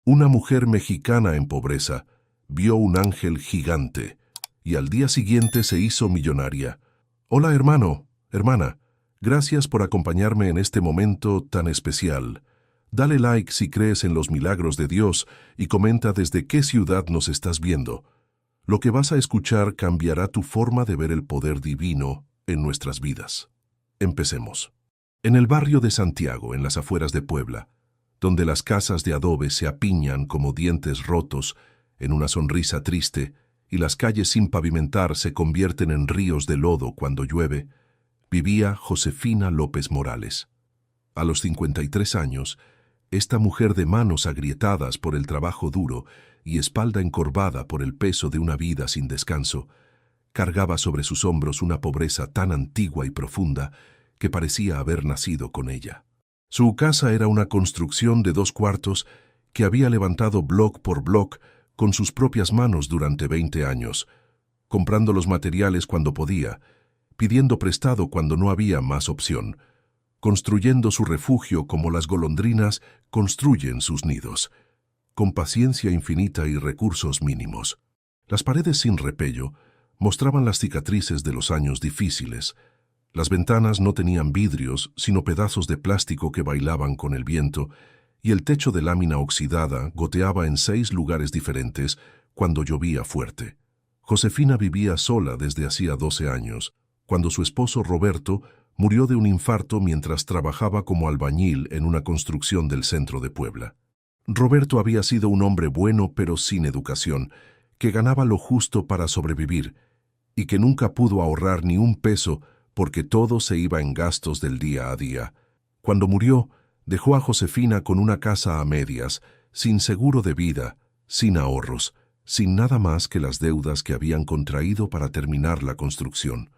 Una mujer mexicana en pobreza vio un ángel gigante y al día siguiente se hizo millonaria. Hola hermano, hermana, gracias por acompañarme en este momento tan especial. Dale like si crees en los milagros de Dios y comenta desde qué ciudad nos estás viendo. Lo que vas a escuchar cambiará tu forma de ver el poder divino en nuestras vidas. Empecemos. En el barrio de Santiago, en las afueras de Puebla, donde las casas de adobe se apiñan como dientes rotos en una sonrisa triste y las calles sin pavimentar se convierten en ríos de lodo cuando llueve, vivía Josefina López Morales. A los 53 años, esta mujer de manos agrietadas por el trabajo duro y espalda encorvada por el peso de una vida sin descanso, cargaba sobre sus hombros una pobreza tan antigua y profunda que parecía haber nacido con ella. Su casa era una construcción de 2 cuartos que había levantado bloc por bloc con sus propias manos durante 20 años, comprando los materiales cuando podía, pidiendo prestado cuando no había más opción, construyendo su refugio como las golondrinas construyen sus nidos, con paciencia infinita y recursos mínimos. Las paredes sin repello mostraban las cicatrices de los años difíciles. Las ventanas no tenían vidrios, sino pedazos de plástico que bailaban con el viento, y el techo de lámina oxidada goteaba en 6 lugares diferentes cuando llovía fuerte. Josefina vivía sola desde hacía 12 años, cuando su esposo Roberto murió de un infarto mientras trabajaba como albañil en una construcción del centro de Puebla. Roberto había sido un hombre bueno pero sin educación, que ganaba lo justo para sobrevivir, y que nunca pudo ahorrar ni un peso porque todo se iba en gastos del día a día. Cuando murió, dejó a Josefina con una casa a medias, sin seguro de vida, sin ahorros, sin nada más que las deudas que habían contraído para terminar la construcción.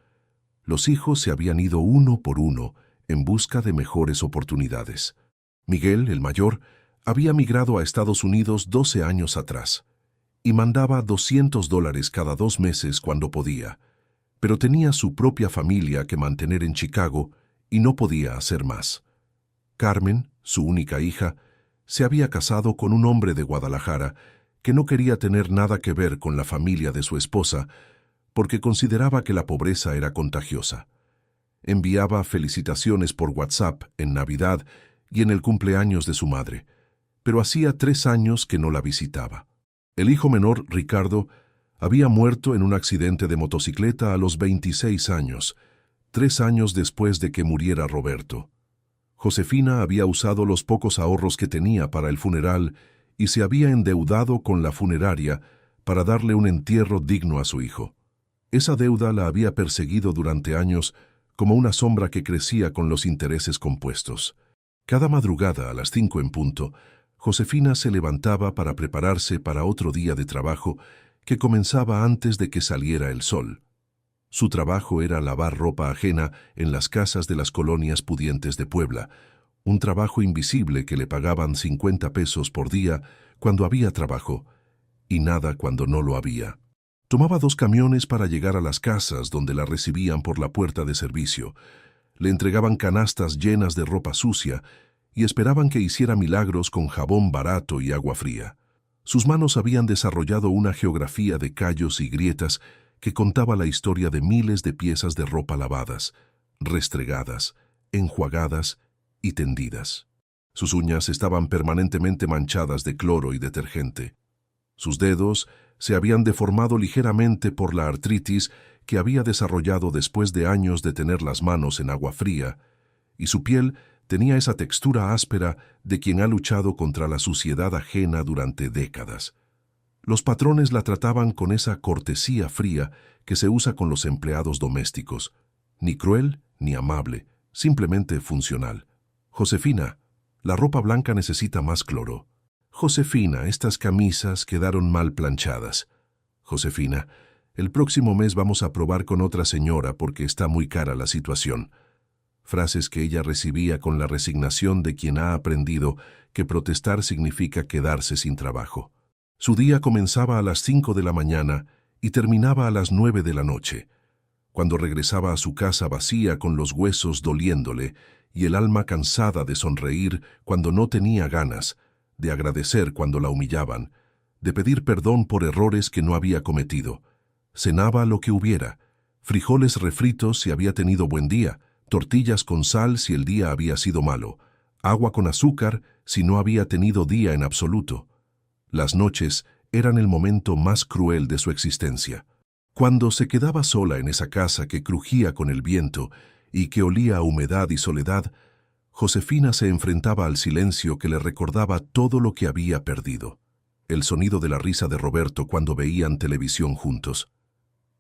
Los hijos se habían ido uno por uno en busca de mejores oportunidades. Miguel, el mayor, había migrado a Estados Unidos 12 años atrás y mandaba $200 cada 2 meses cuando podía, pero tenía su propia familia que mantener en Chicago y no podía hacer más. Carmen, su única hija, se había casado con un hombre de Guadalajara que no quería tener nada que ver con la familia de su esposa porque consideraba que la pobreza era contagiosa. Enviaba felicitaciones por WhatsApp en Navidad y en el cumpleaños de su madre, pero hacía 3 años que no la visitaba. El hijo menor, Ricardo, había muerto en un accidente de motocicleta a los 26 años, 3 años después de que muriera Roberto. Josefina había usado los pocos ahorros que tenía para el funeral y se había endeudado con la funeraria para darle un entierro digno a su hijo. Esa deuda la había perseguido durante años como una sombra que crecía con los intereses compuestos. Cada madrugada a las 5 en punto, Josefina se levantaba para prepararse para otro día de trabajo que comenzaba antes de que saliera el sol. Su trabajo era lavar ropa ajena en las casas de las colonias pudientes de Puebla, un trabajo invisible que le pagaban 50 pesos por día cuando había trabajo y nada cuando no lo había. Tomaba 2 camiones para llegar a las casas donde la recibían por la puerta de servicio. Le entregaban canastas llenas de ropa sucia y esperaban que hiciera milagros con jabón barato y agua fría. Sus manos habían desarrollado una geografía de callos y grietas que contaba la historia de miles de piezas de ropa lavadas, restregadas, enjuagadas y tendidas. Sus uñas estaban permanentemente manchadas de cloro y detergente. Sus dedos se habían deformado ligeramente por la artritis que había desarrollado después de años de tener las manos en agua fría, y su piel tenía esa textura áspera de quien ha luchado contra la suciedad ajena durante décadas. Los patrones la trataban con esa cortesía fría que se usa con los empleados domésticos, ni cruel ni amable, simplemente funcional. Josefina, la ropa blanca necesita más cloro. Josefina, estas camisas quedaron mal planchadas. Josefina, el próximo mes vamos a probar con otra señora porque está muy cara la situación. Frases que ella recibía con la resignación de quien ha aprendido que protestar significa quedarse sin trabajo. Su día comenzaba a las 5 de la mañana y terminaba a las 9 de la noche. Cuando regresaba a su casa vacía con los huesos doliéndole y el alma cansada de sonreír cuando no tenía ganas, de agradecer cuando la humillaban, de pedir perdón por errores que no había cometido. Cenaba lo que hubiera, frijoles refritos si había tenido buen día, tortillas con sal si el día había sido malo, agua con azúcar si no había tenido día en absoluto. Las noches eran el momento más cruel de su existencia. Cuando se quedaba sola en esa casa que crujía con el viento y que olía a humedad y soledad, Josefina se enfrentaba al silencio que le recordaba todo lo que había perdido. El sonido de la risa de Roberto cuando veían televisión juntos.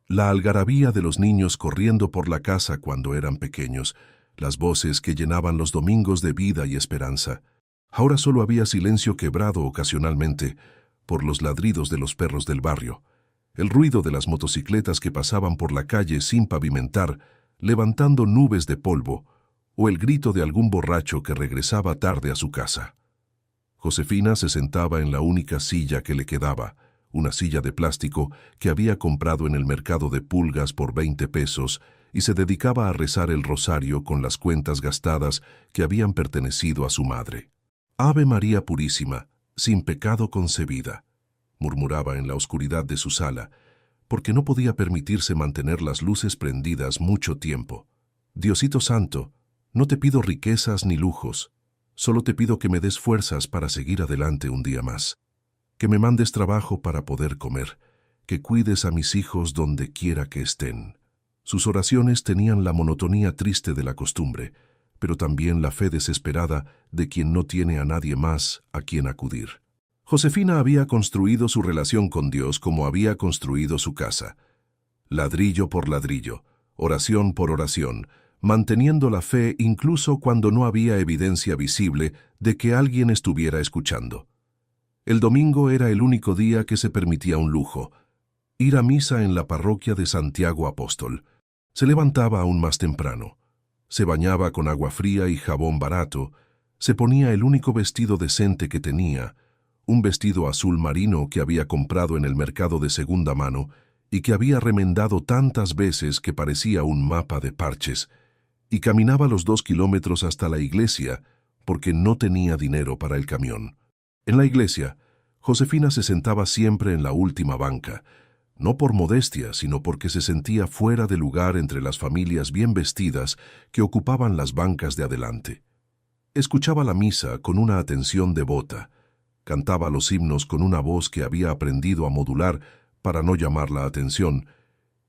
La algarabía de los niños corriendo por la casa cuando eran pequeños. Las voces que llenaban los domingos de vida y esperanza. Ahora solo había silencio quebrado ocasionalmente por los ladridos de los perros del barrio. El ruido de las motocicletas que pasaban por la calle sin pavimentar, levantando nubes de polvo, o el grito de algún borracho que regresaba tarde a su casa. Josefina se sentaba en la única silla que le quedaba, una silla de plástico que había comprado en el mercado de pulgas por 20 pesos, y se dedicaba a rezar el rosario con las cuentas gastadas que habían pertenecido a su madre. «Ave María Purísima, sin pecado concebida», murmuraba en la oscuridad de su sala, porque no podía permitirse mantener las luces prendidas mucho tiempo. «Diosito Santo, no te pido riquezas ni lujos, solo te pido que me des fuerzas para seguir adelante un día más, que me mandes trabajo para poder comer, que cuides a mis hijos donde quiera que estén». Sus oraciones tenían la monotonía triste de la costumbre, pero también la fe desesperada de quien no tiene a nadie más a quien acudir. Josefina había construido su relación con Dios como había construido su casa, ladrillo por ladrillo, oración por oración, manteniendo la fe incluso cuando no había evidencia visible de que alguien estuviera escuchando. El domingo era el único día que se permitía un lujo, ir a misa en la parroquia de Santiago Apóstol. Se levantaba aún más temprano, se bañaba con agua fría y jabón barato, se ponía el único vestido decente que tenía, un vestido azul marino que había comprado en el mercado de segunda mano y que había remendado tantas veces que parecía un mapa de parches, y caminaba los 2 kilómetros hasta la iglesia porque no tenía dinero para el camión. En la iglesia, Josefina se sentaba siempre en la última banca, no por modestia, sino porque se sentía fuera de lugar entre las familias bien vestidas que ocupaban las bancas de adelante. Escuchaba la misa con una atención devota, cantaba los himnos con una voz que había aprendido a modular para no llamar la atención,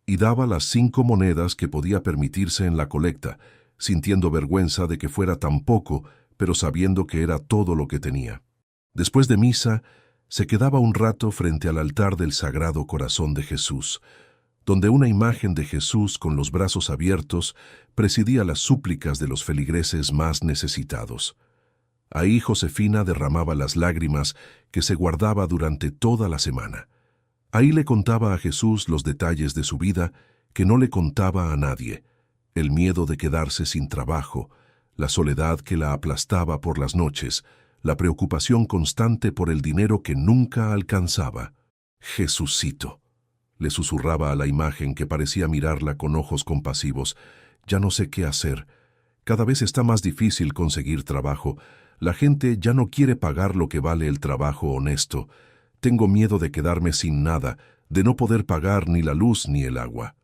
y daba las 5 monedas que podía permitirse en la colecta, sintiendo vergüenza de que fuera tan poco, pero sabiendo que era todo lo que tenía. Después de misa, se quedaba un rato frente al altar del Sagrado Corazón de Jesús, donde una imagen de Jesús con los brazos abiertos presidía las súplicas de los feligreses más necesitados. Ahí Josefina derramaba las lágrimas que se guardaba durante toda la semana. Ahí le contaba a Jesús los detalles de su vida que no le contaba a nadie, el miedo de quedarse sin trabajo, la soledad que la aplastaba por las noches, la preocupación constante por el dinero que nunca alcanzaba. «Jesucito», le susurraba a la imagen que parecía mirarla con ojos compasivos, «ya no sé qué hacer. Cada vez está más difícil conseguir trabajo. La gente ya no quiere pagar lo que vale el trabajo honesto. Tengo miedo de quedarme sin nada, de no poder pagar ni la luz ni el agua».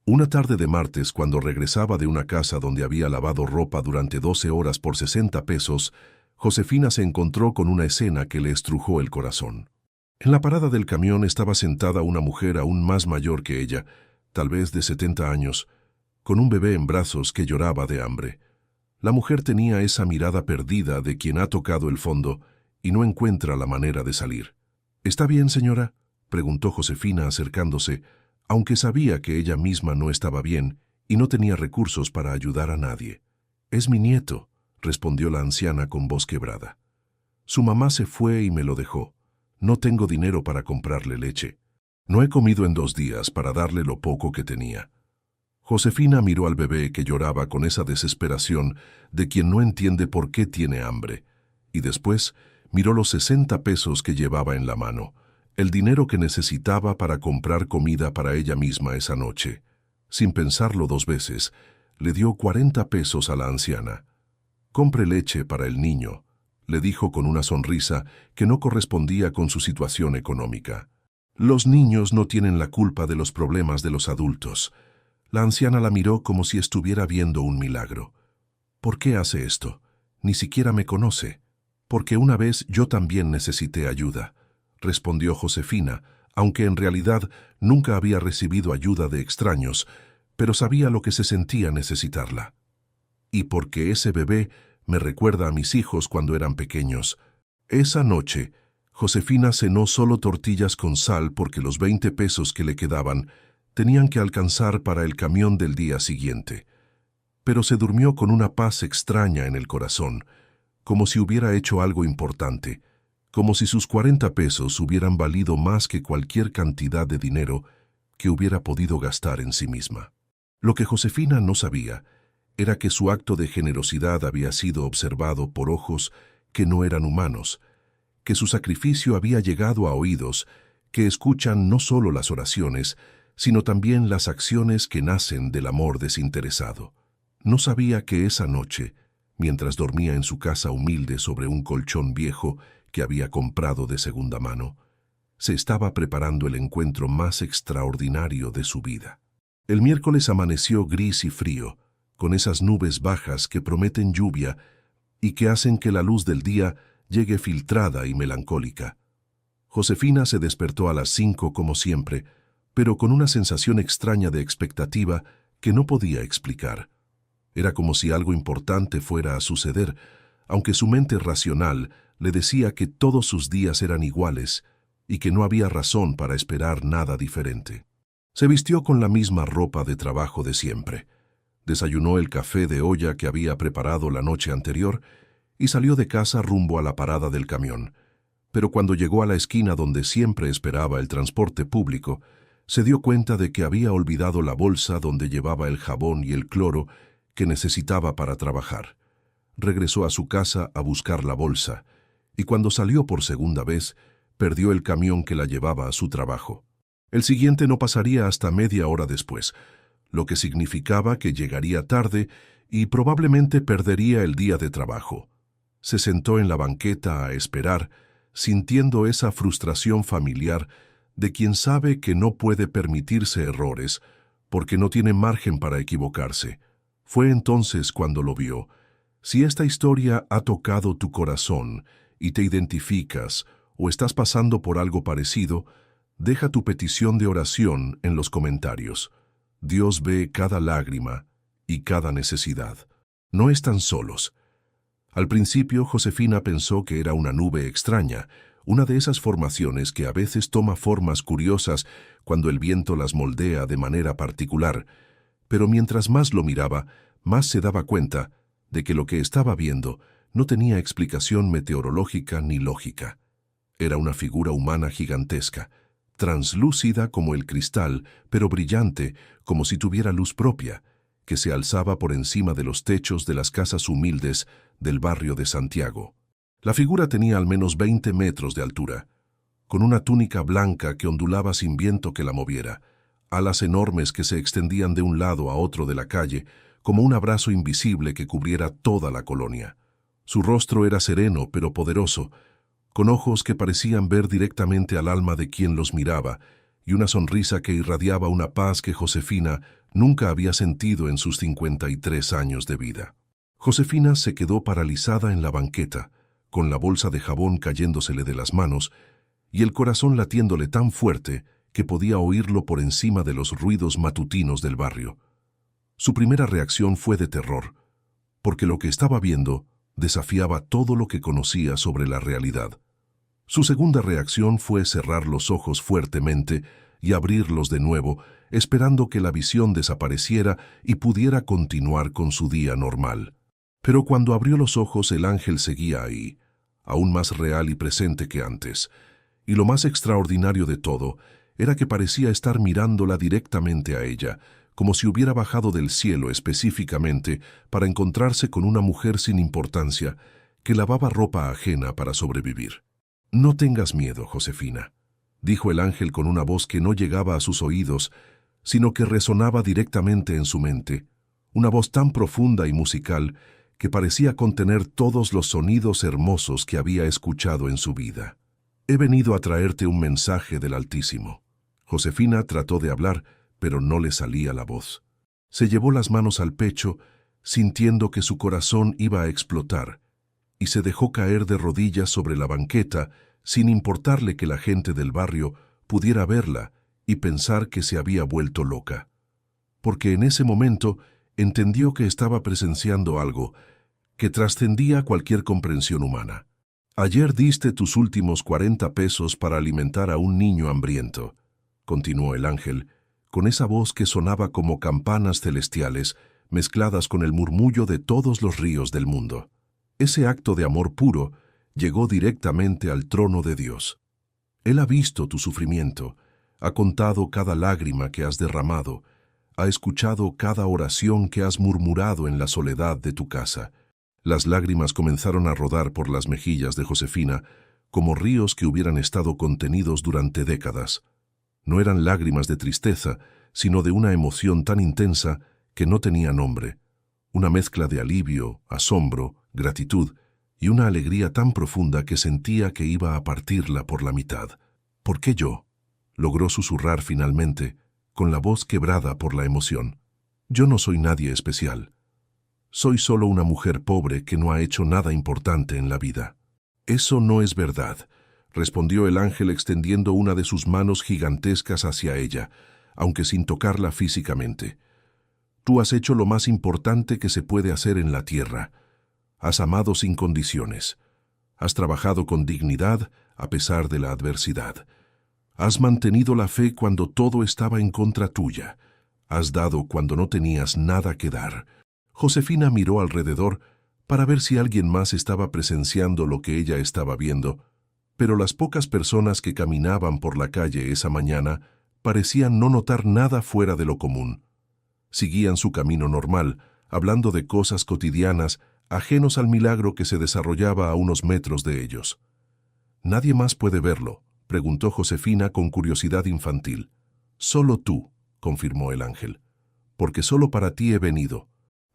Una tarde de martes, cuando regresaba de una casa donde había lavado ropa durante 12 horas por 60 pesos, Josefina se encontró con una escena que le estrujó el corazón. En la parada del camión estaba sentada una mujer aún más mayor que ella, tal vez de 70 años, con un bebé en brazos que lloraba de hambre. La mujer tenía esa mirada perdida de quien ha tocado el fondo y no encuentra la manera de salir. «¿Está bien, señora?», preguntó Josefina acercándose, aunque sabía que ella misma no estaba bien y no tenía recursos para ayudar a nadie. «Es mi nieto», respondió la anciana con voz quebrada. «Su mamá se fue y me lo dejó. No tengo dinero para comprarle leche. No he comido en 2 días para darle lo poco que tenía». Josefina miró al bebé que lloraba con esa desesperación de quien no entiende por qué tiene hambre, y después miró los 60 pesos que llevaba en la mano, el dinero que necesitaba para comprar comida para ella misma esa noche. Sin pensarlo 2 veces, le dio 40 pesos a la anciana. «Compre leche para el niño», le dijo con una sonrisa que no correspondía con su situación económica. Los niños no tienen la culpa de los problemas de los adultos. La anciana la miró como si estuviera viendo un milagro. ¿Por qué hace esto? Ni siquiera me conoce. Porque una vez yo también necesité ayuda, respondió Josefina, aunque en realidad nunca había recibido ayuda de extraños, pero sabía lo que se sentía necesitarla. Y porque ese bebé me recuerda a mis hijos cuando eran pequeños. Esa noche, Josefina cenó solo tortillas con sal porque los 20 pesos que le quedaban tenían que alcanzar para el camión del día siguiente. Pero se durmió con una paz extraña en el corazón, como si hubiera hecho algo importante, como si sus 40 pesos hubieran valido más que cualquier cantidad de dinero que hubiera podido gastar en sí misma. Lo que Josefina no sabía era que su acto de generosidad había sido observado por ojos que no eran humanos, que su sacrificio había llegado a oídos que escuchan no solo las oraciones, sino también las acciones que nacen del amor desinteresado. No sabía que esa noche, mientras dormía en su casa humilde sobre un colchón viejo que había comprado de segunda mano, se estaba preparando el encuentro más extraordinario de su vida. El miércoles amaneció gris y frío, con esas nubes bajas que prometen lluvia y que hacen que la luz del día llegue filtrada y melancólica. Josefina se despertó a las 5 como siempre, pero con una sensación extraña de expectativa que no podía explicar. Era como si algo importante fuera a suceder, aunque su mente racional le decía que todos sus días eran iguales y que no había razón para esperar nada diferente. Se vistió con la misma ropa de trabajo de siempre. Desayunó el café de olla que había preparado la noche anterior y salió de casa rumbo a la parada del camión. Pero cuando llegó a la esquina donde siempre esperaba el transporte público, se dio cuenta de que había olvidado la bolsa donde llevaba el jabón y el cloro que necesitaba para trabajar. Regresó a su casa a buscar la bolsa, y cuando salió por segunda vez, perdió el camión que la llevaba a su trabajo. El siguiente no pasaría hasta media hora después, lo que significaba que llegaría tarde y probablemente perdería el día de trabajo. Se sentó en la banqueta a esperar, sintiendo esa frustración familiar de quien sabe que no puede permitirse errores porque no tiene margen para equivocarse. Fue entonces cuando lo vio. Si esta historia ha tocado tu corazón y te identificas o estás pasando por algo parecido, deja tu petición de oración en los comentarios. Dios ve cada lágrima y cada necesidad. No están solos. Al principio, Josefina pensó que era una nube extraña, una de esas formaciones que a veces toma formas curiosas cuando el viento las moldea de manera particular, pero mientras más lo miraba, más se daba cuenta de que lo que estaba viendo no tenía explicación meteorológica ni lógica. Era una figura humana gigantesca, translúcida como el cristal, pero brillante como si tuviera luz propia, que se alzaba por encima de los techos de las casas humildes del barrio de Santiago. La figura tenía al menos 20 metros de altura, con una túnica blanca que ondulaba sin viento que la moviera, alas enormes que se extendían de un lado a otro de la calle, como un abrazo invisible que cubriera toda la colonia. Su rostro era sereno pero poderoso, con ojos que parecían ver directamente al alma de quien los miraba, y una sonrisa que irradiaba una paz que Josefina nunca había sentido en sus 53 años de vida. Josefina se quedó paralizada en la banqueta, con la bolsa de jabón cayéndosele de las manos, y el corazón latiéndole tan fuerte que podía oírlo por encima de los ruidos matutinos del barrio. Su primera reacción fue de terror, porque lo que estaba viendo desafiaba todo lo que conocía sobre la realidad. Su segunda reacción fue cerrar los ojos fuertemente y abrirlos de nuevo, esperando que la visión desapareciera y pudiera continuar con su día normal. Pero cuando abrió los ojos, el ángel seguía ahí, aún más real y presente que antes, y lo más extraordinario de todo era que parecía estar mirándola directamente a ella, como si hubiera bajado del cielo específicamente para encontrarse con una mujer sin importancia que lavaba ropa ajena para sobrevivir. «No tengas miedo, Josefina», dijo el ángel con una voz que no llegaba a sus oídos, sino que resonaba directamente en su mente, una voz tan profunda y musical que parecía contener todos los sonidos hermosos que había escuchado en su vida. «He venido a traerte un mensaje del Altísimo». Josefina trató de hablar, pero no le salía la voz. Se llevó las manos al pecho, sintiendo que su corazón iba a explotar, y se dejó caer de rodillas sobre la banqueta, sin importarle que la gente del barrio pudiera verla y pensar que se había vuelto loca. Porque en ese momento entendió que estaba presenciando algo que trascendía cualquier comprensión humana. «Ayer diste tus últimos 40 pesos para alimentar a un niño hambriento», continuó el ángel, con esa voz que sonaba como campanas celestiales mezcladas con el murmullo de todos los ríos del mundo. Ese acto de amor puro llegó directamente al trono de Dios. Él ha visto tu sufrimiento, ha contado cada lágrima que has derramado, ha escuchado cada oración que has murmurado en la soledad de tu casa. Las lágrimas comenzaron a rodar por las mejillas de Josefina como ríos que hubieran estado contenidos durante décadas. No eran lágrimas de tristeza, sino de una emoción tan intensa que no tenía nombre, una mezcla de alivio, asombro, gratitud y una alegría tan profunda que sentía que iba a partirla por la mitad. «¿Por qué yo?», logró susurrar finalmente, con la voz quebrada por la emoción. «Yo no soy nadie especial. Soy solo una mujer pobre que no ha hecho nada importante en la vida». «Eso no es verdad», respondió el ángel extendiendo una de sus manos gigantescas hacia ella, aunque sin tocarla físicamente. «Tú has hecho lo más importante que se puede hacer en la tierra. Has amado sin condiciones. Has trabajado con dignidad a pesar de la adversidad. Has mantenido la fe cuando todo estaba en contra tuya. Has dado cuando no tenías nada que dar». Josefina miró alrededor para ver si alguien más estaba presenciando lo que ella estaba viendo, pero las pocas personas que caminaban por la calle esa mañana parecían no notar nada fuera de lo común. Seguían su camino normal, hablando de cosas cotidianas, ajenos al milagro que se desarrollaba a unos metros de ellos. «¿Nadie más puede verlo?», preguntó Josefina con curiosidad infantil. «Solo tú», confirmó el ángel, «porque solo para ti he venido.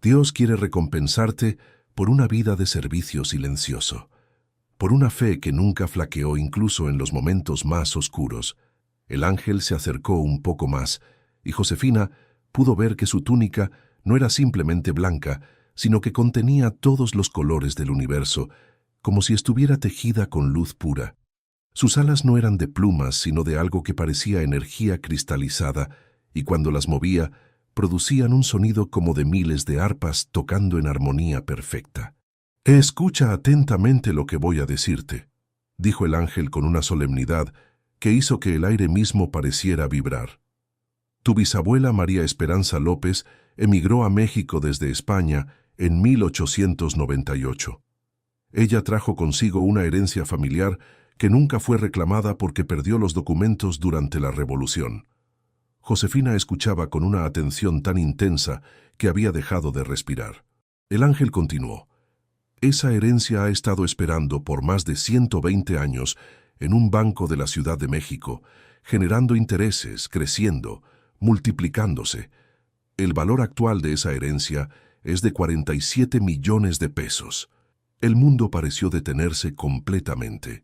Dios quiere recompensarte por una vida de servicio silencioso, por una fe que nunca flaqueó incluso en los momentos más oscuros». El ángel se acercó un poco más, y Josefina pudo ver que su túnica no era simplemente blanca, sino que contenía todos los colores del universo, como si estuviera tejida con luz pura. Sus alas no eran de plumas, sino de algo que parecía energía cristalizada, y cuando las movía, producían un sonido como de miles de arpas tocando en armonía perfecta. «Escucha atentamente lo que voy a decirte», dijo el ángel con una solemnidad que hizo que el aire mismo pareciera vibrar. «Tu bisabuela María Esperanza López emigró a México desde España en 1898. Ella trajo consigo una herencia familiar que nunca fue reclamada porque perdió los documentos durante la Revolución». Josefina escuchaba con una atención tan intensa que había dejado de respirar. El ángel continuó. «Esa herencia ha estado esperando por más de 120 años en un banco de la Ciudad de México, generando intereses, creciendo, multiplicándose. El valor actual de esa herencia es de 47 millones de pesos. El mundo pareció detenerse completamente.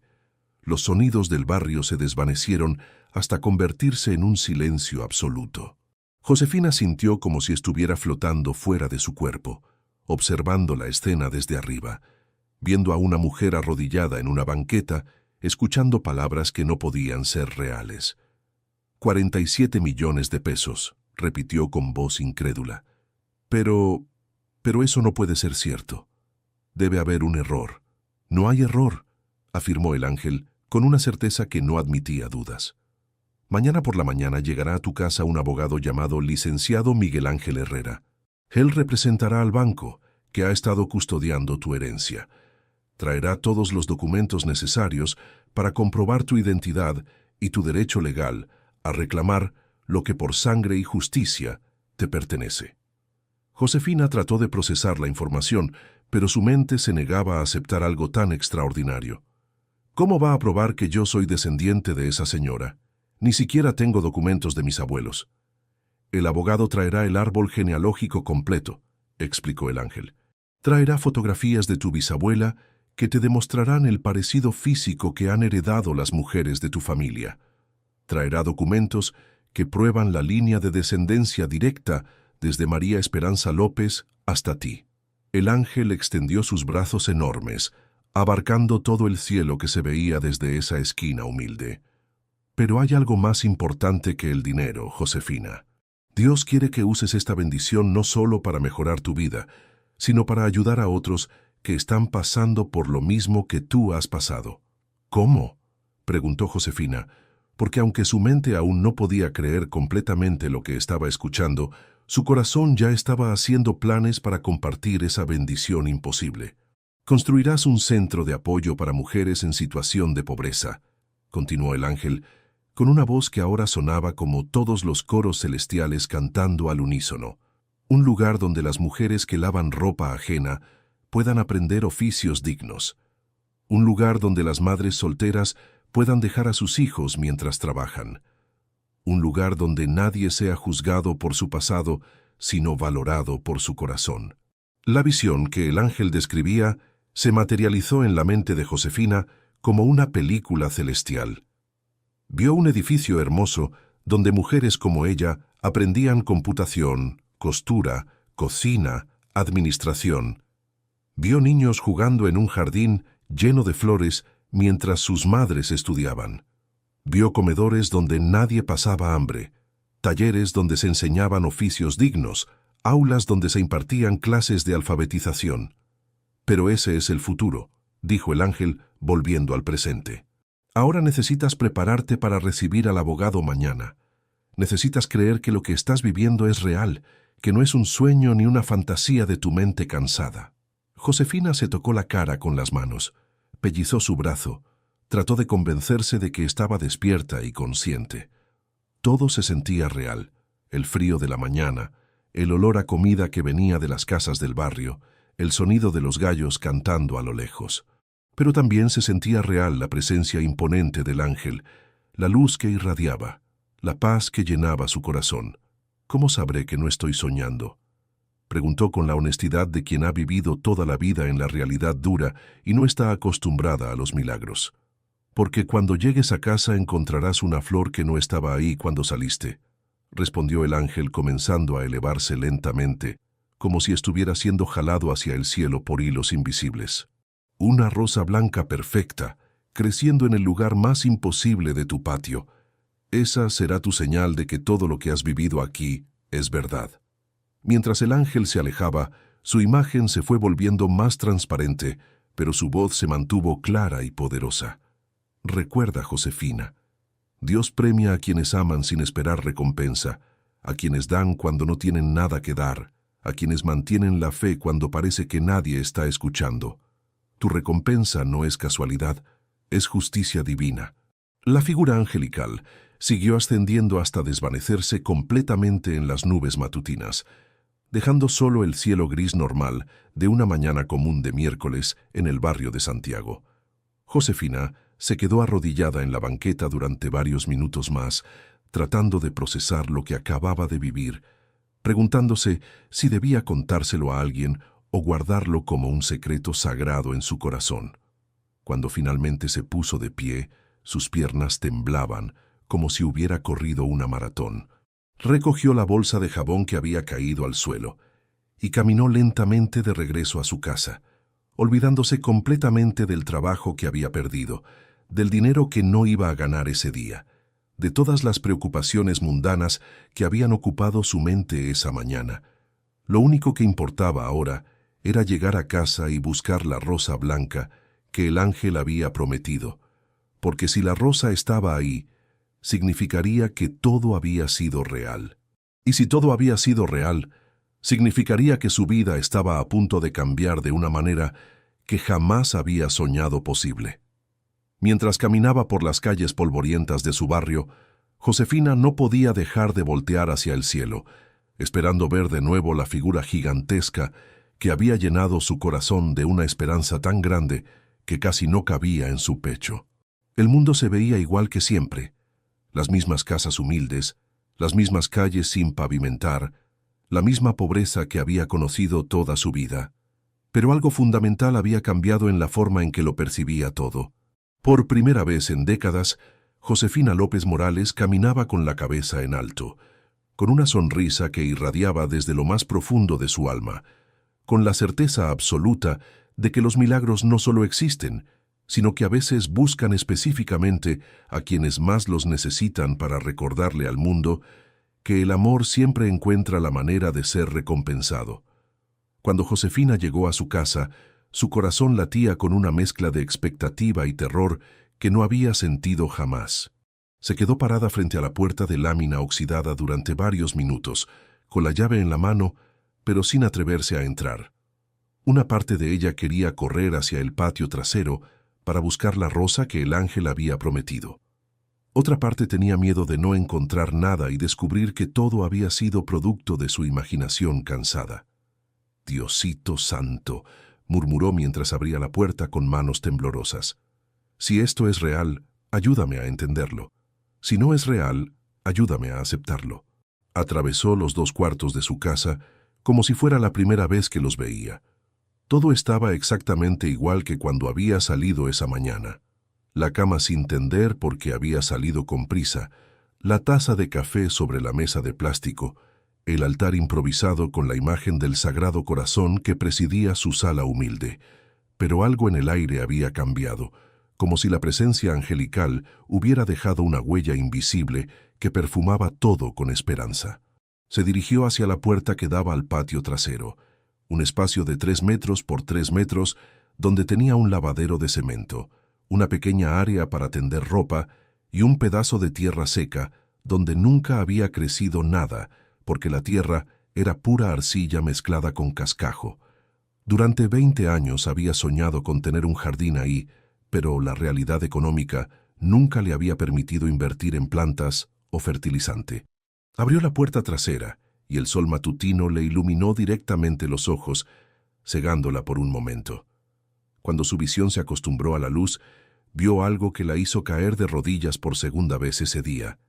Los sonidos del barrio se desvanecieron hasta convertirse en un silencio absoluto. Josefina sintió como si estuviera flotando fuera de su cuerpo, observando la escena desde arriba, viendo a una mujer arrodillada en una banqueta, escuchando palabras que no podían ser reales. 47 millones de pesos, repitió con voz incrédula. Pero eso no puede ser cierto. Debe haber un error». «No hay error», afirmó el ángel, con una certeza que no admitía dudas. «Mañana por la mañana llegará a tu casa un abogado llamado licenciado Miguel Ángel Herrera. Él representará al banco, que ha estado custodiando tu herencia. Traerá todos los documentos necesarios para comprobar tu identidad y tu derecho legal a reclamar lo que por sangre y justicia te pertenece». Josefina trató de procesar la información, pero su mente se negaba a aceptar algo tan extraordinario. «¿Cómo va a probar que yo soy descendiente de esa señora? Ni siquiera tengo documentos de mis abuelos». «El abogado traerá el árbol genealógico completo», explicó el ángel. Traerá fotografías de tu bisabuela que te demostrarán el parecido físico que han heredado las mujeres de tu familia. Traerá documentos que prueban la línea de descendencia directa desde María Esperanza López hasta ti. El ángel extendió sus brazos enormes, abarcando todo el cielo que se veía desde esa esquina humilde. Pero hay algo más importante que el dinero, Josefina. Dios quiere que uses esta bendición no solo para mejorar tu vida, sino para ayudar a otros que están pasando por lo mismo que tú has pasado. ¿Cómo?, preguntó Josefina, porque aunque su mente aún no podía creer completamente lo que estaba escuchando, su corazón ya estaba haciendo planes para compartir esa bendición imposible. Construirás un centro de apoyo para mujeres en situación de pobreza, continuó el ángel, con una voz que ahora sonaba como todos los coros celestiales cantando al unísono. Un lugar donde las mujeres que lavan ropa ajena puedan aprender oficios dignos. Un lugar donde las madres solteras puedan dejar a sus hijos mientras trabajan. Un lugar donde nadie sea juzgado por su pasado, sino valorado por su corazón. La visión que el ángel describía se materializó en la mente de Josefina como una película celestial. Vio un edificio hermoso donde mujeres como ella aprendían computación, costura, cocina, administración. Vio niños jugando en un jardín lleno de flores mientras sus madres estudiaban. Vio comedores donde nadie pasaba hambre, talleres donde se enseñaban oficios dignos, aulas donde se impartían clases de alfabetización. Pero ese es el futuro, dijo el ángel, volviendo al presente. Ahora necesitas prepararte para recibir al abogado mañana. Necesitas creer que lo que estás viviendo es real, que no es un sueño ni una fantasía de tu mente cansada. Josefina se tocó la cara con las manos, pellizcó su brazo, trató de convencerse de que estaba despierta y consciente. Todo se sentía real, el frío de la mañana, el olor a comida que venía de las casas del barrio, el sonido de los gallos cantando a lo lejos. Pero también se sentía real la presencia imponente del ángel, la luz que irradiaba, la paz que llenaba su corazón. ¿Cómo sabré que no estoy soñando?, preguntó con la honestidad de quien ha vivido toda la vida en la realidad dura y no está acostumbrada a los milagros. Porque cuando llegues a casa encontrarás una flor que no estaba ahí cuando saliste, respondió el ángel comenzando a elevarse lentamente, como si estuviera siendo jalado hacia el cielo por hilos invisibles. Una rosa blanca perfecta, creciendo en el lugar más imposible de tu patio. Esa será tu señal de que todo lo que has vivido aquí es verdad. Mientras el ángel se alejaba, su imagen se fue volviendo más transparente, pero su voz se mantuvo clara y poderosa. Recuerda, Josefina, Dios premia a quienes aman sin esperar recompensa, a quienes dan cuando no tienen nada que dar, a quienes mantienen la fe cuando parece que nadie está escuchando. Tu recompensa no es casualidad, es justicia divina. La figura angelical siguió ascendiendo hasta desvanecerse completamente en las nubes matutinas, dejando solo el cielo gris normal de una mañana común de miércoles en el barrio de Santiago. Josefina se quedó arrodillada en la banqueta durante varios minutos más, tratando de procesar lo que acababa de vivir, preguntándose si debía contárselo a alguien o guardarlo como un secreto sagrado en su corazón. Cuando finalmente se puso de pie, sus piernas temblaban, como si hubiera corrido una maratón. Recogió la bolsa de jabón que había caído al suelo y caminó lentamente de regreso a su casa, olvidándose completamente del trabajo que había perdido, del dinero que no iba a ganar ese día, de todas las preocupaciones mundanas que habían ocupado su mente esa mañana. Lo único que importaba ahora era llegar a casa y buscar la rosa blanca que el ángel había prometido, porque si la rosa estaba ahí, significaría que todo había sido real. Y si todo había sido real, significaría que su vida estaba a punto de cambiar de una manera que jamás había soñado posible. Mientras caminaba por las calles polvorientas de su barrio, Josefina no podía dejar de voltear hacia el cielo, esperando ver de nuevo la figura gigantesca que había llenado su corazón de una esperanza tan grande que casi no cabía en su pecho. El mundo se veía igual que siempre. Las mismas casas humildes, las mismas calles sin pavimentar, la misma pobreza que había conocido toda su vida. Pero algo fundamental había cambiado en la forma en que lo percibía todo. Por primera vez en décadas, Josefina López Morales caminaba con la cabeza en alto, con una sonrisa que irradiaba desde lo más profundo de su alma, con la certeza absoluta de que los milagros no solo existen, sino que a veces buscan específicamente a quienes más los necesitan para recordarle al mundo que el amor siempre encuentra la manera de ser recompensado. Cuando Josefina llegó a su casa, su corazón latía con una mezcla de expectativa y terror que no había sentido jamás. Se quedó parada frente a la puerta de lámina oxidada durante varios minutos, con la llave en la mano, pero sin atreverse a entrar. Una parte de ella quería correr hacia el patio trasero para buscar la rosa que el ángel había prometido. Otra parte tenía miedo de no encontrar nada y descubrir que todo había sido producto de su imaginación cansada. «Diosito santo», murmuró mientras abría la puerta con manos temblorosas. «Si esto es real, ayúdame a entenderlo. Si no es real, ayúdame a aceptarlo». Atravesó los 2 cuartos de su casa como si fuera la primera vez que los veía. Todo estaba exactamente igual que cuando había salido esa mañana. La cama sin tender porque había salido con prisa, la taza de café sobre la mesa de plástico, el altar improvisado con la imagen del Sagrado Corazón que presidía su sala humilde. Pero algo en el aire había cambiado, como si la presencia angelical hubiera dejado una huella invisible que perfumaba todo con esperanza. Se dirigió hacia la puerta que daba al patio trasero, un espacio de 3 metros por 3 metros donde tenía un lavadero de cemento, una pequeña área para tender ropa y un pedazo de tierra seca donde nunca había crecido nada, porque la tierra era pura arcilla mezclada con cascajo. Durante 20 años había soñado con tener un jardín ahí, pero la realidad económica nunca le había permitido invertir en plantas o fertilizante. Abrió la puerta trasera y el sol matutino le iluminó directamente los ojos, cegándola por un momento. Cuando su visión se acostumbró a la luz, vio algo que la hizo caer de rodillas por segunda vez ese día.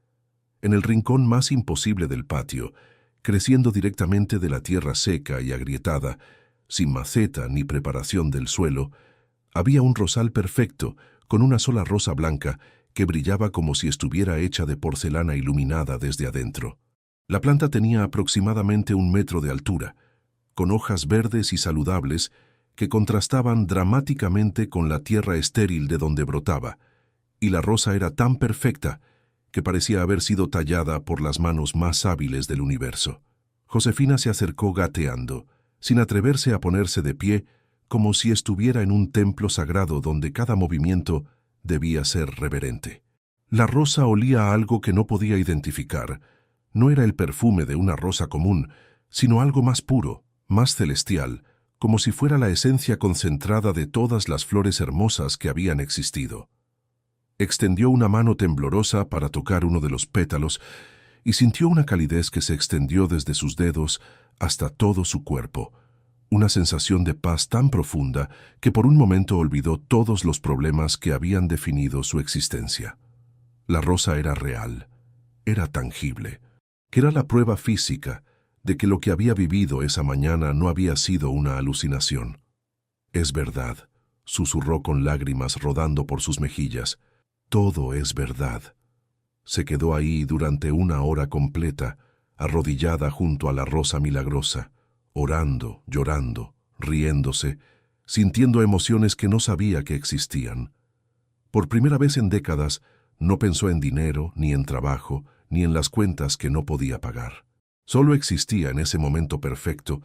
En el rincón más imposible del patio, creciendo directamente de la tierra seca y agrietada, sin maceta ni preparación del suelo, había un rosal perfecto con una sola rosa blanca que brillaba como si estuviera hecha de porcelana iluminada desde adentro. La planta tenía aproximadamente 1 metro de altura, con hojas verdes y saludables que contrastaban dramáticamente con la tierra estéril de donde brotaba, y la rosa era tan perfecta que parecía haber sido tallada por las manos más hábiles del universo. Josefina se acercó gateando, sin atreverse a ponerse de pie, como si estuviera en un templo sagrado donde cada movimiento debía ser reverente. La rosa olía a algo que no podía identificar. No era el perfume de una rosa común, sino algo más puro, más celestial, como si fuera la esencia concentrada de todas las flores hermosas que habían existido. Extendió una mano temblorosa para tocar uno de los pétalos y sintió una calidez que se extendió desde sus dedos hasta todo su cuerpo, una sensación de paz tan profunda que por un momento olvidó todos los problemas que habían definido su existencia. La rosa era real, era tangible, que era la prueba física de que lo que había vivido esa mañana no había sido una alucinación. «Es verdad», susurró con lágrimas rodando por sus mejillas. «Todo es verdad». Se quedó ahí durante 1 hora completa, arrodillada junto a la rosa milagrosa, orando, llorando, riéndose, sintiendo emociones que no sabía que existían. Por primera vez en décadas, no pensó en dinero, ni en trabajo, ni en las cuentas que no podía pagar. Solo existía en ese momento perfecto,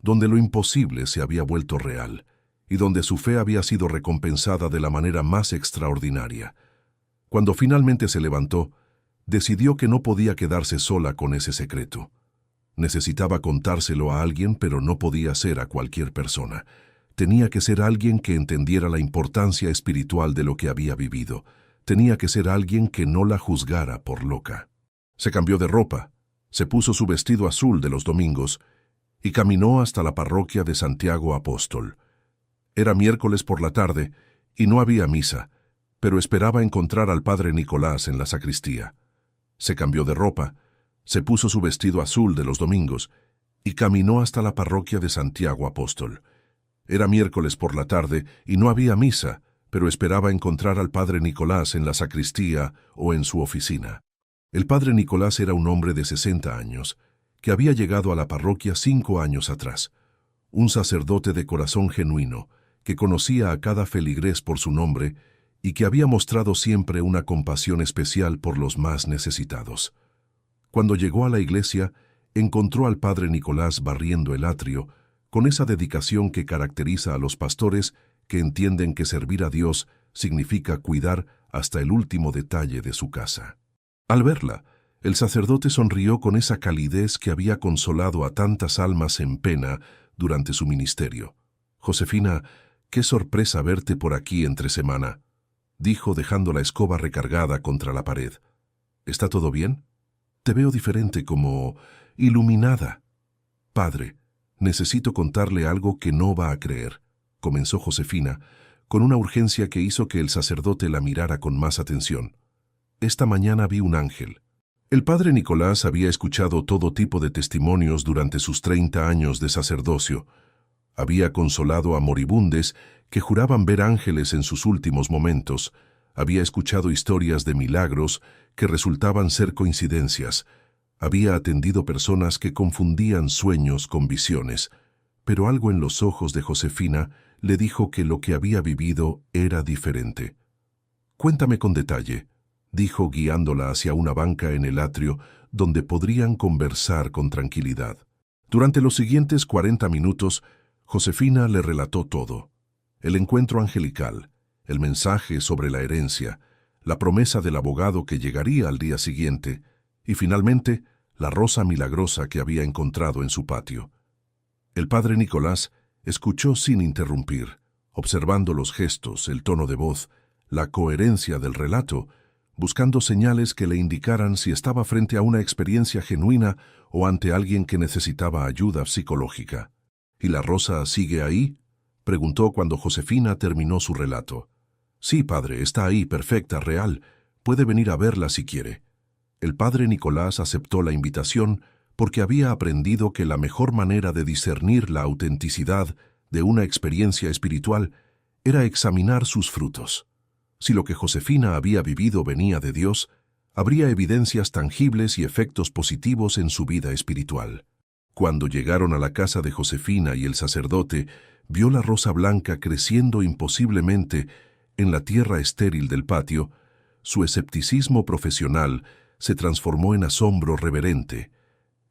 donde lo imposible se había vuelto real, y donde su fe había sido recompensada de la manera más extraordinaria. Cuando finalmente se levantó, decidió que no podía quedarse sola con ese secreto. Necesitaba contárselo a alguien, pero no podía ser a cualquier persona. Tenía que ser alguien que entendiera la importancia espiritual de lo que había vivido. Tenía que ser alguien que no la juzgara por loca. Se cambió de ropa, se puso su vestido azul de los domingos y caminó hasta la parroquia de Santiago Apóstol. Era miércoles por la tarde y no había misa, pero esperaba encontrar al padre Nicolás en la sacristía. Se cambió de ropa, se puso su vestido azul de los domingos y caminó hasta la parroquia de Santiago Apóstol. Era miércoles por la tarde y no había misa, pero esperaba encontrar al padre Nicolás en la sacristía o en su oficina. El padre Nicolás era un hombre de 60 años, que había llegado a la parroquia 5 años atrás. Un sacerdote de corazón genuino, que conocía a cada feligrés por su nombre y que había mostrado siempre una compasión especial por los más necesitados. Cuando llegó a la iglesia, encontró al padre Nicolás barriendo el atrio, con esa dedicación que caracteriza a los pastores que entienden que servir a Dios significa cuidar hasta el último detalle de su casa. Al verla, el sacerdote sonrió con esa calidez que había consolado a tantas almas en pena durante su ministerio. «Josefina, qué sorpresa verte por aquí entre semana», dijo dejando la escoba recargada contra la pared. «¿Está todo bien? Te veo diferente, como iluminada». «Padre, necesito contarle algo que no va a creer», comenzó Josefina, con una urgencia que hizo que el sacerdote la mirara con más atención. «Esta mañana vi un ángel». El padre Nicolás había escuchado todo tipo de testimonios durante sus 30 años de sacerdocio. Había consolado a moribundes que juraban ver ángeles en sus últimos momentos. Había escuchado historias de milagros que resultaban ser coincidencias. Había atendido personas que confundían sueños con visiones. Pero algo en los ojos de Josefina le dijo que lo que había vivido era diferente. «Cuéntame con detalle», dijo guiándola hacia una banca en el atrio donde podrían conversar con tranquilidad. Durante los siguientes 40 minutos, Josefina le relató todo. El encuentro angelical, el mensaje sobre la herencia, la promesa del abogado que llegaría al día siguiente y finalmente la rosa milagrosa que había encontrado en su patio. El padre Nicolás escuchó sin interrumpir, observando los gestos, el tono de voz, la coherencia del relato, buscando señales que le indicaran si estaba frente a una experiencia genuina o ante alguien que necesitaba ayuda psicológica. «¿Y la rosa sigue ahí?», preguntó cuando Josefina terminó su relato. «Sí, padre, está ahí, perfecta, real. Puede venir a verla si quiere». El padre Nicolás aceptó la invitación porque había aprendido que la mejor manera de discernir la autenticidad de una experiencia espiritual era examinar sus frutos. Si lo que Josefina había vivido venía de Dios, habría evidencias tangibles y efectos positivos en su vida espiritual. Cuando llegaron a la casa de Josefina y el sacerdote vio la rosa blanca creciendo imposiblemente en la tierra estéril del patio, su escepticismo profesional se transformó en asombro reverente.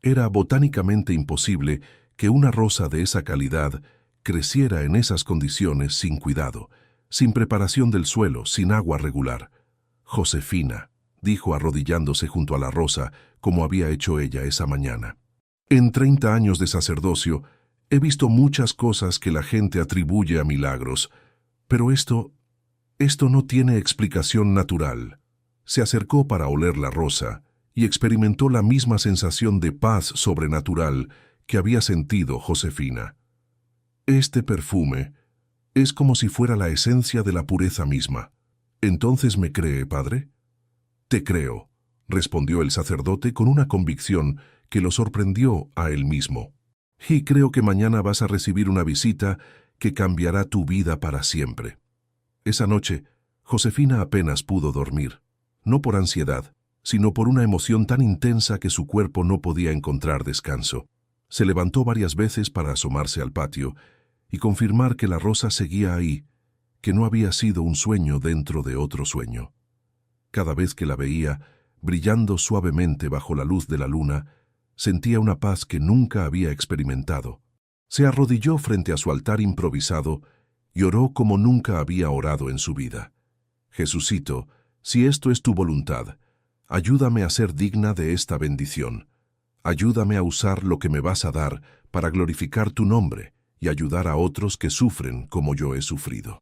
Era botánicamente imposible que una rosa de esa calidad creciera en esas condiciones sin cuidado, sin preparación del suelo, sin agua regular. «Josefina», dijo arrodillándose junto a la rosa, como había hecho ella esa mañana. «En 30 años de sacerdocio, he visto muchas cosas que la gente atribuye a milagros, pero esto no tiene explicación natural». Se acercó para oler la rosa y experimentó la misma sensación de paz sobrenatural que había sentido Josefina. «Este perfume es como si fuera la esencia de la pureza misma. ¿Entonces me cree, padre?» «Te creo», respondió el sacerdote con una convicción que lo sorprendió a él mismo. «Y creo que mañana vas a recibir una visita que cambiará tu vida para siempre». Esa noche, Josefina apenas pudo dormir, no por ansiedad, sino por una emoción tan intensa que su cuerpo no podía encontrar descanso. Se levantó varias veces para asomarse al patio y confirmar que la rosa seguía ahí, que no había sido un sueño dentro de otro sueño. Cada vez que la veía, brillando suavemente bajo la luz de la luna, sentía una paz que nunca había experimentado. Se arrodilló frente a su altar improvisado y oró como nunca había orado en su vida. «Jesucito, si esto es tu voluntad, ayúdame a ser digna de esta bendición. Ayúdame a usar lo que me vas a dar para glorificar tu nombre y ayudar a otros que sufren como yo he sufrido».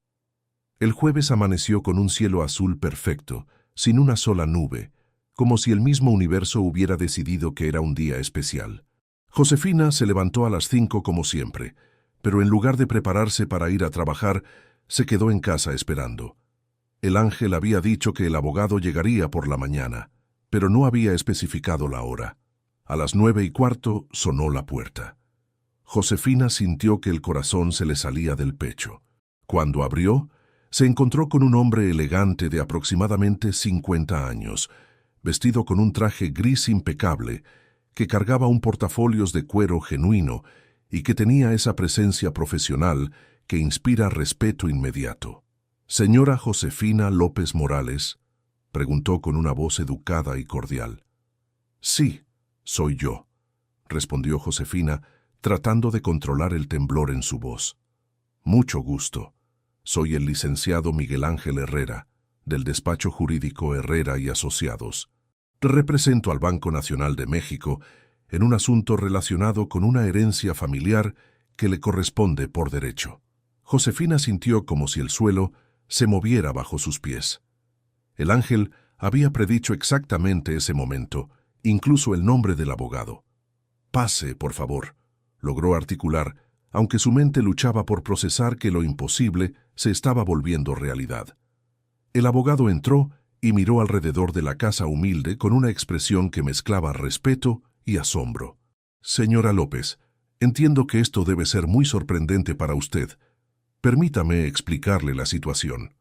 El jueves amaneció con un cielo azul perfecto, sin una sola nube, como si el mismo universo hubiera decidido que era un día especial. Josefina se levantó a las 5 como siempre, pero en lugar de prepararse para ir a trabajar, se quedó en casa esperando. El ángel había dicho que el abogado llegaría por la mañana, pero no había especificado la hora. A las 9:15 sonó la puerta. Josefina sintió que el corazón se le salía del pecho. Cuando abrió, se encontró con un hombre elegante de aproximadamente 50 años, vestido con un traje gris impecable, que cargaba un portafolios de cuero genuino y que tenía esa presencia profesional que inspira respeto inmediato. «¿Señora Josefina López Morales?», preguntó con una voz educada y cordial. «Sí, soy yo», respondió Josefina, tratando de controlar el temblor en su voz. «Mucho gusto. Soy el licenciado Miguel Ángel Herrera, del despacho jurídico Herrera y Asociados. Represento al Banco Nacional de México en un asunto relacionado con una herencia familiar que le corresponde por derecho». Josefina sintió como si el suelo se moviera bajo sus pies. El ángel había predicho exactamente ese momento, incluso el nombre del abogado. «Pase, por favor», logró articular, aunque su mente luchaba por procesar que lo imposible se estaba volviendo realidad. El abogado entró y miró alrededor de la casa humilde con una expresión que mezclaba respeto y asombro. «Señora López, entiendo que esto debe ser muy sorprendente para usted. Permítame explicarle la situación».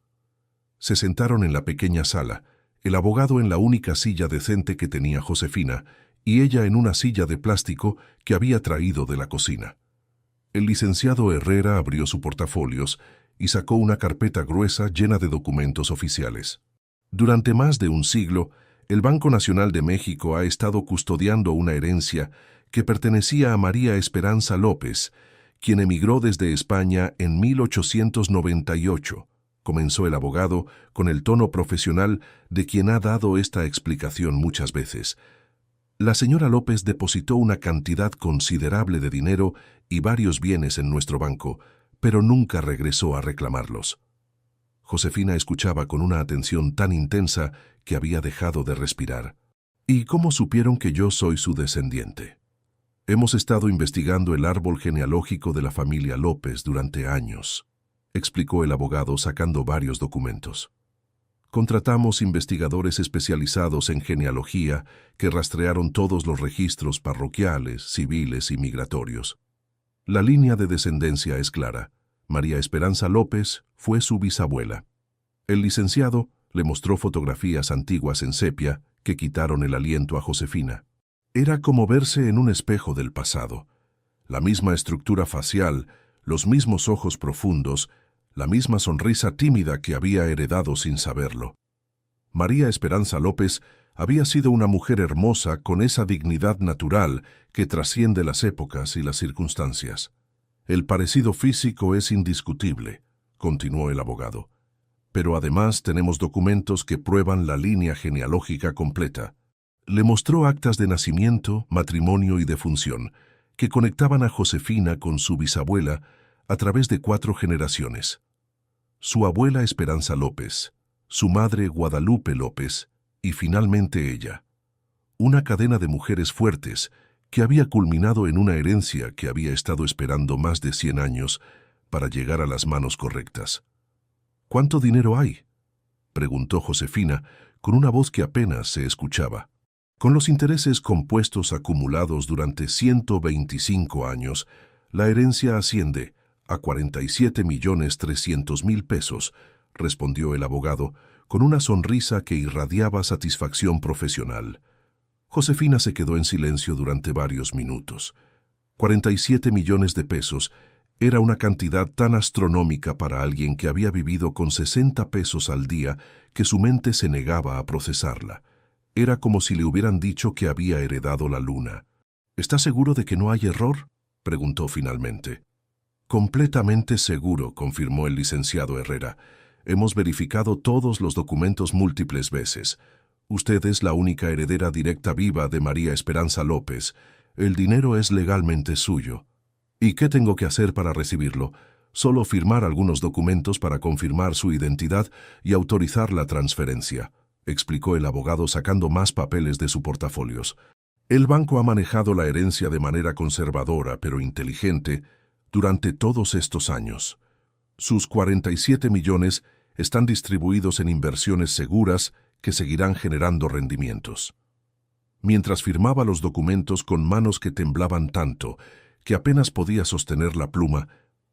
Se sentaron en la pequeña sala, el abogado en la única silla decente que tenía Josefina y ella en una silla de plástico que había traído de la cocina. El licenciado Herrera abrió su portafolios y sacó una carpeta gruesa llena de documentos oficiales. Durante más de un siglo, el Banco Nacional de México ha estado custodiando una herencia que pertenecía a María Esperanza López, quien emigró desde España en 1898, comenzó el abogado con el tono profesional de quien ha dado esta explicación muchas veces. La señora López depositó una cantidad considerable de dinero y varios bienes en nuestro banco, pero nunca regresó a reclamarlos. Josefina escuchaba con una atención tan intensa que había dejado de respirar. «¿Y cómo supieron que yo soy su descendiente?» «Hemos estado investigando el árbol genealógico de la familia López durante años», explicó el abogado sacando varios documentos. «Contratamos investigadores especializados en genealogía que rastrearon todos los registros parroquiales, civiles y migratorios. La línea de descendencia es clara. María Esperanza López fue su bisabuela». El licenciado le mostró fotografías antiguas en sepia que quitaron el aliento a Josefina. Era como verse en un espejo del pasado. La misma estructura facial, los mismos ojos profundos, la misma sonrisa tímida que había heredado sin saberlo. María Esperanza López había sido una mujer hermosa con esa dignidad natural que trasciende las épocas y las circunstancias. «El parecido físico es indiscutible», continuó el abogado. «Pero además tenemos documentos que prueban la línea genealógica completa». Le mostró actas de nacimiento, matrimonio y defunción que conectaban a Josefina con su bisabuela a través de 4 generaciones. Su abuela Esperanza López, su madre Guadalupe López y finalmente ella. Una cadena de mujeres fuertes que había culminado en una herencia que había estado esperando más de 100 años para llegar a las manos correctas. «¿Cuánto dinero hay?», preguntó Josefina con una voz que apenas se escuchaba. «Con los intereses compuestos acumulados durante 125 años, la herencia asciende a 47.300.000 pesos», respondió el abogado, con una sonrisa que irradiaba satisfacción profesional. Josefina se quedó en silencio durante varios minutos. 47 millones de pesos era una cantidad tan astronómica para alguien que había vivido con 60 pesos al día que su mente se negaba a procesarla. Era como si le hubieran dicho que había heredado la luna. «¿Está seguro de que no hay error?», preguntó finalmente. «Completamente seguro», confirmó el licenciado Herrera. «Hemos verificado todos los documentos múltiples veces. Usted es la única heredera directa viva de María Esperanza López. El dinero es legalmente suyo. ¿Y qué tengo que hacer para recibirlo? Solo firmar algunos documentos para confirmar su identidad y autorizar la transferencia», explicó el abogado sacando más papeles de su portafolios. «El banco ha manejado la herencia de manera conservadora pero inteligente durante todos estos años. Sus 47 millones están distribuidos en inversiones seguras que seguirán generando rendimientos». Mientras firmaba los documentos con manos que temblaban tanto que apenas podía sostener la pluma,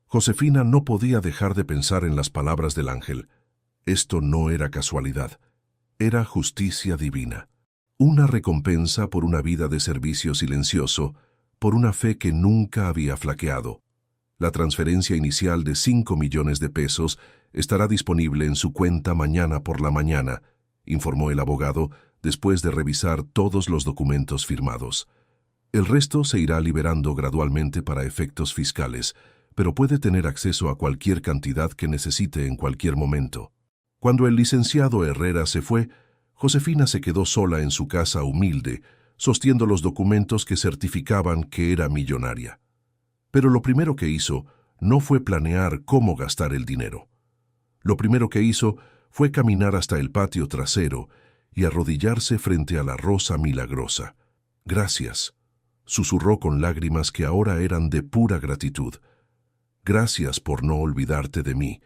Josefina no podía dejar de pensar en las palabras del ángel. Esto no era casualidad, era justicia divina. Una recompensa por una vida de servicio silencioso, por una fe que nunca había flaqueado. La transferencia inicial de 5 millones de pesos estará disponible en su cuenta mañana por la mañana, informó el abogado después de revisar todos los documentos firmados. El resto se irá liberando gradualmente para efectos fiscales, pero puede tener acceso a cualquier cantidad que necesite en cualquier momento. Cuando el licenciado Herrera se fue, Josefina se quedó sola en su casa humilde, sosteniendo los documentos que certificaban que era millonaria. Pero lo primero que hizo no fue planear cómo gastar el dinero. Lo primero que hizo fue caminar hasta el patio trasero y arrodillarse frente a la rosa milagrosa. «Gracias», susurró con lágrimas que ahora eran de pura gratitud. «Gracias por no olvidarte de mí.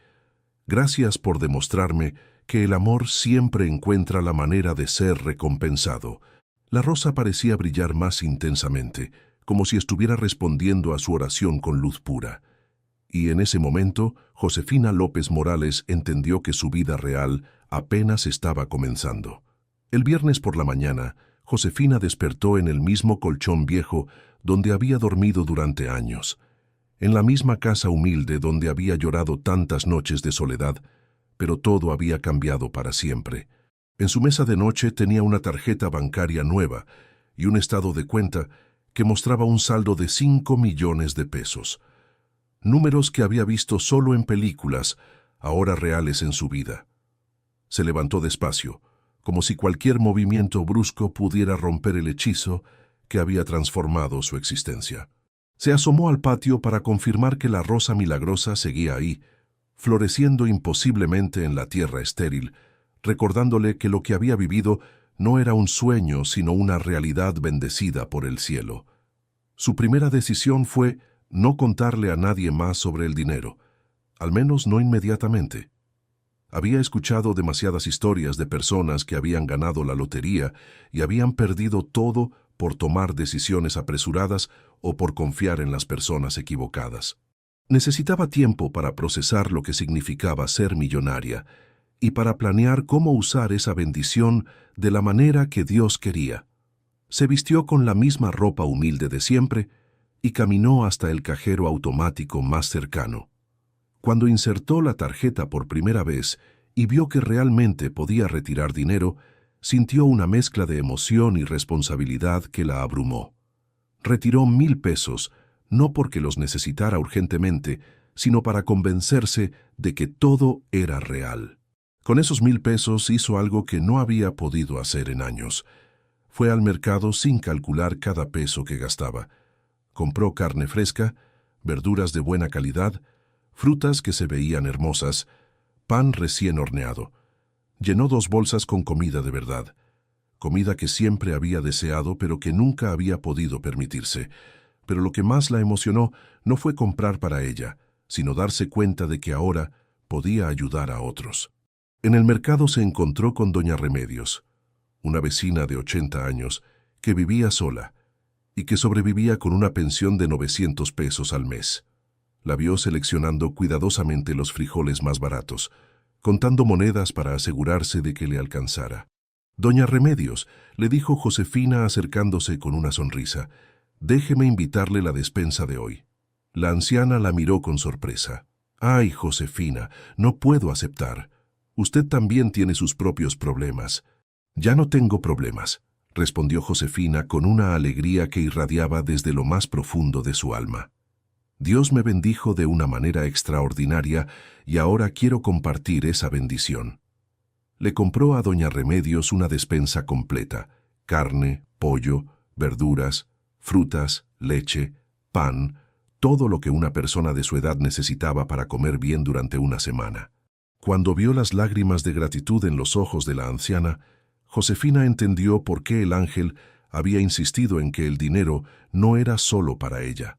Gracias por demostrarme que el amor siempre encuentra la manera de ser recompensado». La rosa parecía brillar más intensamente, como si estuviera respondiendo a su oración con luz pura. Y en ese momento, Josefina López Morales entendió que su vida real apenas estaba comenzando. El viernes por la mañana, Josefina despertó en el mismo colchón viejo donde había dormido durante años, en la misma casa humilde donde había llorado tantas noches de soledad, pero todo había cambiado para siempre. En su mesa de noche tenía una tarjeta bancaria nueva y un estado de cuenta que mostraba un saldo de 5 millones de pesos. Números que había visto solo en películas, ahora reales en su vida. Se levantó despacio, como si cualquier movimiento brusco pudiera romper el hechizo que había transformado su existencia. Se asomó al patio para confirmar que la rosa milagrosa seguía ahí, floreciendo imposiblemente en la tierra estéril, recordándole que lo que había vivido no era un sueño, sino una realidad bendecida por el cielo. Su primera decisión fue no contarle a nadie más sobre el dinero, al menos no inmediatamente. Había escuchado demasiadas historias de personas que habían ganado la lotería y habían perdido todo por tomar decisiones apresuradas o por confiar en las personas equivocadas. Necesitaba tiempo para procesar lo que significaba ser millonaria y para planear cómo usar esa bendición de la manera que Dios quería. Se vistió con la misma ropa humilde de siempre y caminó hasta el cajero automático más cercano. Cuando insertó la tarjeta por primera vez y vio que realmente podía retirar dinero, sintió una mezcla de emoción y responsabilidad que la abrumó. Retiró 1,000 pesos, no porque los necesitara urgentemente, sino para convencerse de que todo era real. Con esos 1,000 pesos hizo algo que no había podido hacer en años. Fue al mercado sin calcular cada peso que gastaba. Compró carne fresca, verduras de buena calidad, frutas que se veían hermosas, pan recién horneado. Llenó 2 bolsas con comida de verdad, comida que siempre había deseado pero que nunca había podido permitirse. Pero lo que más la emocionó no fue comprar para ella, sino darse cuenta de que ahora podía ayudar a otros. En el mercado se encontró con doña Remedios, una vecina de 80 años que vivía sola y que sobrevivía con una pensión de 900 pesos al mes. La vio seleccionando cuidadosamente los frijoles más baratos, contando monedas para asegurarse de que le alcanzara. «Doña Remedios», le dijo Josefina acercándose con una sonrisa, «déjeme invitarle la despensa de hoy». La anciana la miró con sorpresa. «Ay, Josefina, no puedo aceptar. Usted también tiene sus propios problemas». «Ya no tengo problemas», respondió Josefina con una alegría que irradiaba desde lo más profundo de su alma. «Dios me bendijo de una manera extraordinaria y ahora quiero compartir esa bendición». Le compró a doña Remedios una despensa completa: carne, pollo, verduras, frutas, leche, pan, todo lo que una persona de su edad necesitaba para comer bien durante una semana. Cuando vio las lágrimas de gratitud en los ojos de la anciana, Josefina entendió por qué el ángel había insistido en que el dinero no era solo para ella.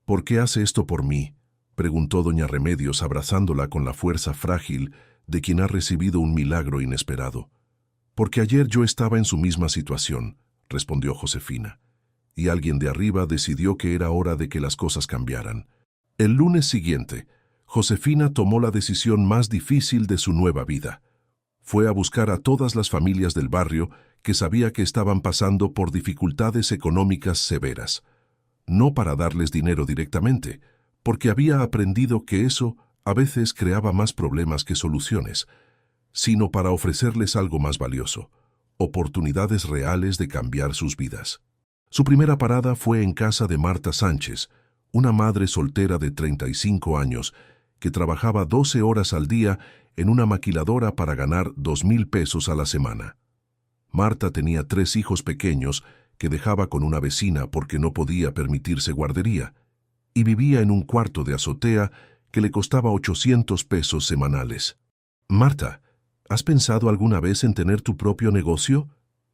«¿Por qué hace esto por mí?», preguntó doña Remedios abrazándola con la fuerza frágil de quien ha recibido un milagro inesperado. «Porque ayer yo estaba en su misma situación», respondió Josefina, y alguien de arriba decidió que era hora de que las cosas cambiaran. El lunes siguiente, Josefina tomó la decisión más difícil de su nueva vida. Fue a buscar a todas las familias del barrio que sabía que estaban pasando por dificultades económicas severas. No para darles dinero directamente, porque había aprendido que eso a veces creaba más problemas que soluciones, sino para ofrecerles algo más valioso, oportunidades reales de cambiar sus vidas. Su primera parada fue en casa de Marta Sánchez, una madre soltera de 35 años, que trabajaba 12 horas al día en una maquiladora para ganar 2,000 pesos a la semana. Marta tenía 3 hijos pequeños que dejaba con una vecina porque no podía permitirse guardería, y vivía en un cuarto de azotea que le costaba 800 pesos semanales. «Marta, ¿has pensado alguna vez en tener tu propio negocio?»,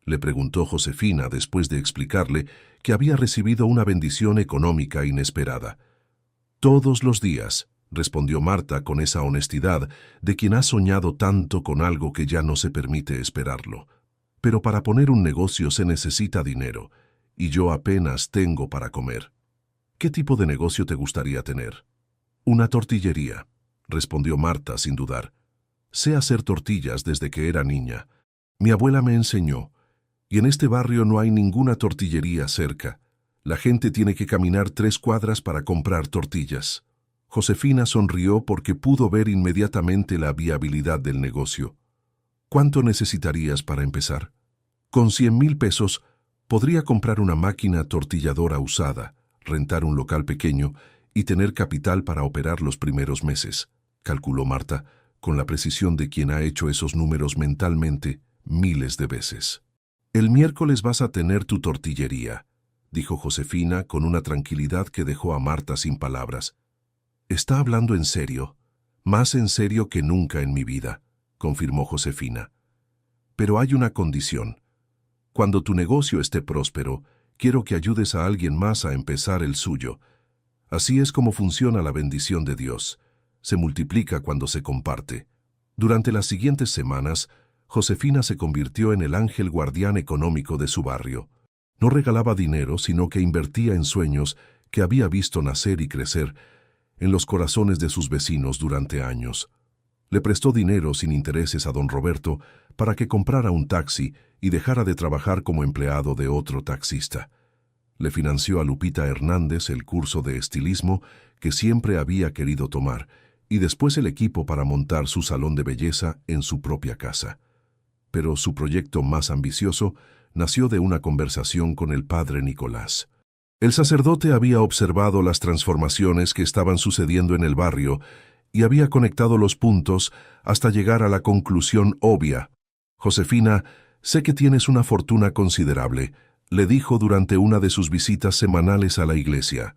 le preguntó Josefina después de explicarle que había recibido una bendición económica inesperada. «Todos los días», respondió Marta con esa honestidad de quien ha soñado tanto con algo que ya no se permite esperarlo. «Pero para poner un negocio se necesita dinero, y yo apenas tengo para comer». «¿Qué tipo de negocio te gustaría tener?». «Una tortillería», respondió Marta sin dudar. «Sé hacer tortillas desde que era niña. Mi abuela me enseñó, y en este barrio no hay ninguna tortillería cerca. La gente tiene que caminar 3 cuadras para comprar tortillas». Josefina sonrió porque pudo ver inmediatamente la viabilidad del negocio. «¿Cuánto necesitarías para empezar?». «Con 100,000 pesos podría comprar una máquina tortilladora usada, rentar un local pequeño y tener capital para operar los primeros meses», calculó Marta, con la precisión de quien ha hecho esos números mentalmente miles de veces. «El miércoles vas a tener tu tortillería», dijo Josefina con una tranquilidad que dejó a Marta sin palabras. «¿Está hablando en serio?». «Más en serio que nunca en mi vida», confirmó Josefina. «Pero hay una condición. Cuando tu negocio esté próspero, quiero que ayudes a alguien más a empezar el suyo. Así es como funciona la bendición de Dios. Se multiplica cuando se comparte». Durante las siguientes semanas, Josefina se convirtió en el ángel guardián económico de su barrio. No regalaba dinero, sino que invertía en sueños que había visto nacer y crecer en los corazones de sus vecinos durante años. Le prestó dinero sin intereses a don Roberto para que comprara un taxi y dejara de trabajar como empleado de otro taxista. Le financió a Lupita Hernández el curso de estilismo que siempre había querido tomar y después el equipo para montar su salón de belleza en su propia casa. Pero su proyecto más ambicioso nació de una conversación con el padre Nicolás. El sacerdote había observado las transformaciones que estaban sucediendo en el barrio y había conectado los puntos hasta llegar a la conclusión obvia. «Josefina, sé que tienes una fortuna considerable», le dijo durante una de sus visitas semanales a la iglesia,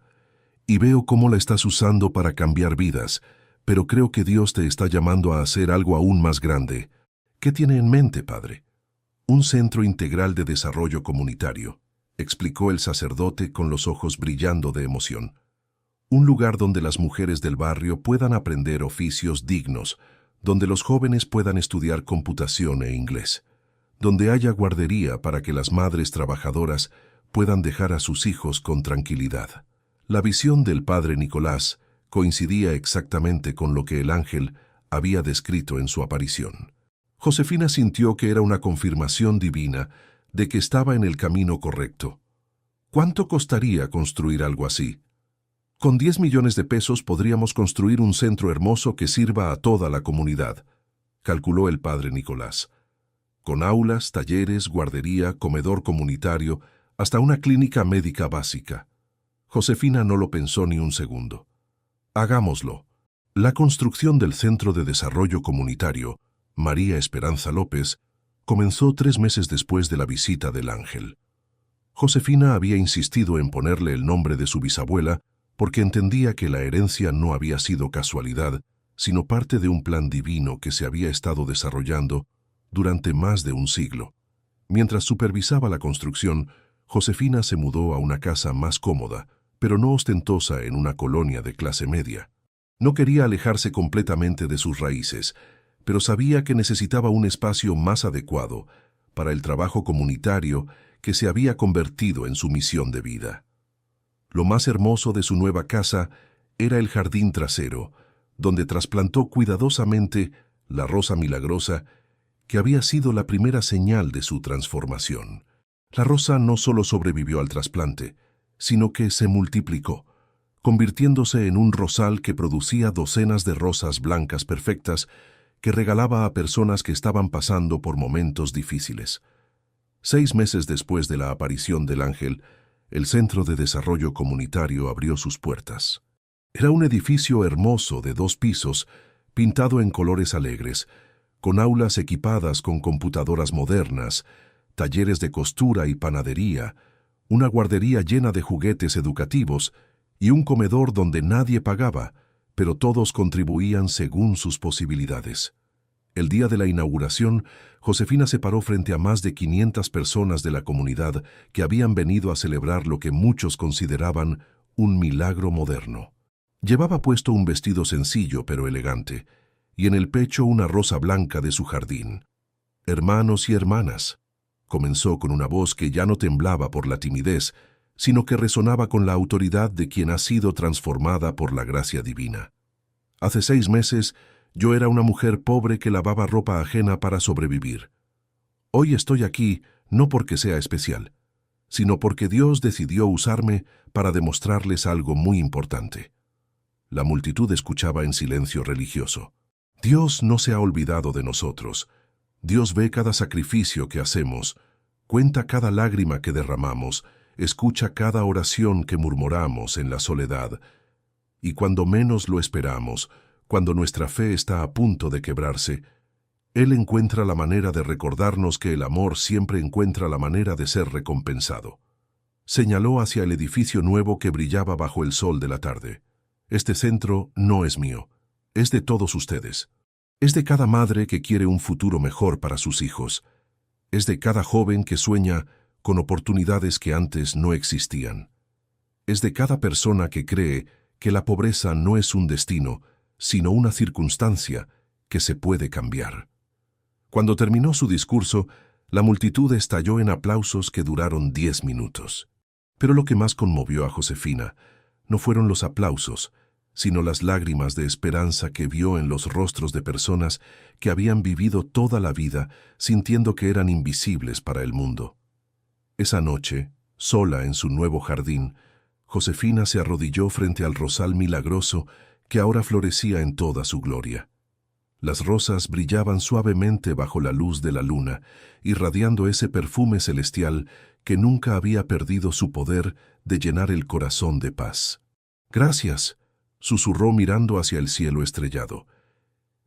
«y veo cómo la estás usando para cambiar vidas, pero creo que Dios te está llamando a hacer algo aún más grande». «¿Qué tiene en mente, padre?». «Un centro integral de desarrollo comunitario», explicó el sacerdote con los ojos brillando de emoción. «Un lugar donde las mujeres del barrio puedan aprender oficios dignos, donde los jóvenes puedan estudiar computación e inglés, donde haya guardería para que las madres trabajadoras puedan dejar a sus hijos con tranquilidad». La visión del padre Nicolás coincidía exactamente con lo que el ángel había descrito en su aparición. Josefina sintió que era una confirmación divina de que estaba en el camino correcto. ¿Cuánto costaría construir algo así? «Con 10 millones de pesos podríamos construir un centro hermoso que sirva a toda la comunidad», calculó el padre Nicolás. «Con aulas, talleres, guardería, comedor comunitario, hasta una clínica médica básica». Josefina no lo pensó ni un segundo. «Hagámoslo». La construcción del Centro de Desarrollo Comunitario María Esperanza López comenzó 3 meses después de la visita del ángel. Josefina había insistido en ponerle el nombre de su bisabuela porque entendía que la herencia no había sido casualidad, sino parte de un plan divino que se había estado desarrollando durante más de un siglo. Mientras supervisaba la construcción, Josefina se mudó a una casa más cómoda, pero no ostentosa en una colonia de clase media. No quería alejarse completamente de sus raíces, pero sabía que necesitaba un espacio más adecuado para el trabajo comunitario que se había convertido en su misión de vida. Lo más hermoso de su nueva casa era el jardín trasero, donde trasplantó cuidadosamente la rosa milagrosa que había sido la primera señal de su transformación. La rosa no solo sobrevivió al trasplante, sino que se multiplicó, convirtiéndose en un rosal que producía docenas de rosas blancas perfectas que regalaba a personas que estaban pasando por momentos difíciles. 6 meses después de la aparición del ángel, el Centro de Desarrollo Comunitario abrió sus puertas. Era un edificio hermoso de 2 pisos, pintado en colores alegres, con aulas equipadas con computadoras modernas, talleres de costura y panadería, una guardería llena de juguetes educativos y un comedor donde nadie pagaba, pero todos contribuían según sus posibilidades. El día de la inauguración, Josefina se paró frente a más de 500 personas de la comunidad que habían venido a celebrar lo que muchos consideraban un milagro moderno. Llevaba puesto un vestido sencillo pero elegante, y en el pecho una rosa blanca de su jardín. «Hermanos y hermanas», comenzó con una voz que ya no temblaba por la timidez, sino que resonaba con la autoridad de quien ha sido transformada por la gracia divina. Hace 6 meses, yo era una mujer pobre que lavaba ropa ajena para sobrevivir. Hoy estoy aquí no porque sea especial, sino porque Dios decidió usarme para demostrarles algo muy importante. La multitud escuchaba en silencio religioso. Dios no se ha olvidado de nosotros. Dios ve cada sacrificio que hacemos, cuenta cada lágrima que derramamos, escucha cada oración que murmuramos en la soledad. Y cuando menos lo esperamos, cuando nuestra fe está a punto de quebrarse, Él encuentra la manera de recordarnos que el amor siempre encuentra la manera de ser recompensado. Señaló hacia el edificio nuevo que brillaba bajo el sol de la tarde. Este centro no es mío, es de todos ustedes. Es de cada madre que quiere un futuro mejor para sus hijos. Es de cada joven que sueña con oportunidades que antes no existían. Es de cada persona que cree que la pobreza no es un destino, sino una circunstancia que se puede cambiar. Cuando terminó su discurso, la multitud estalló en aplausos que duraron 10 minutos. Pero lo que más conmovió a Josefina no fueron los aplausos, sino las lágrimas de esperanza que vio en los rostros de personas que habían vivido toda la vida sintiendo que eran invisibles para el mundo. Esa noche, sola en su nuevo jardín, Josefina se arrodilló frente al rosal milagroso que ahora florecía en toda su gloria. Las rosas brillaban suavemente bajo la luz de la luna, irradiando ese perfume celestial que nunca había perdido su poder de llenar el corazón de paz. «Gracias», susurró mirando hacia el cielo estrellado.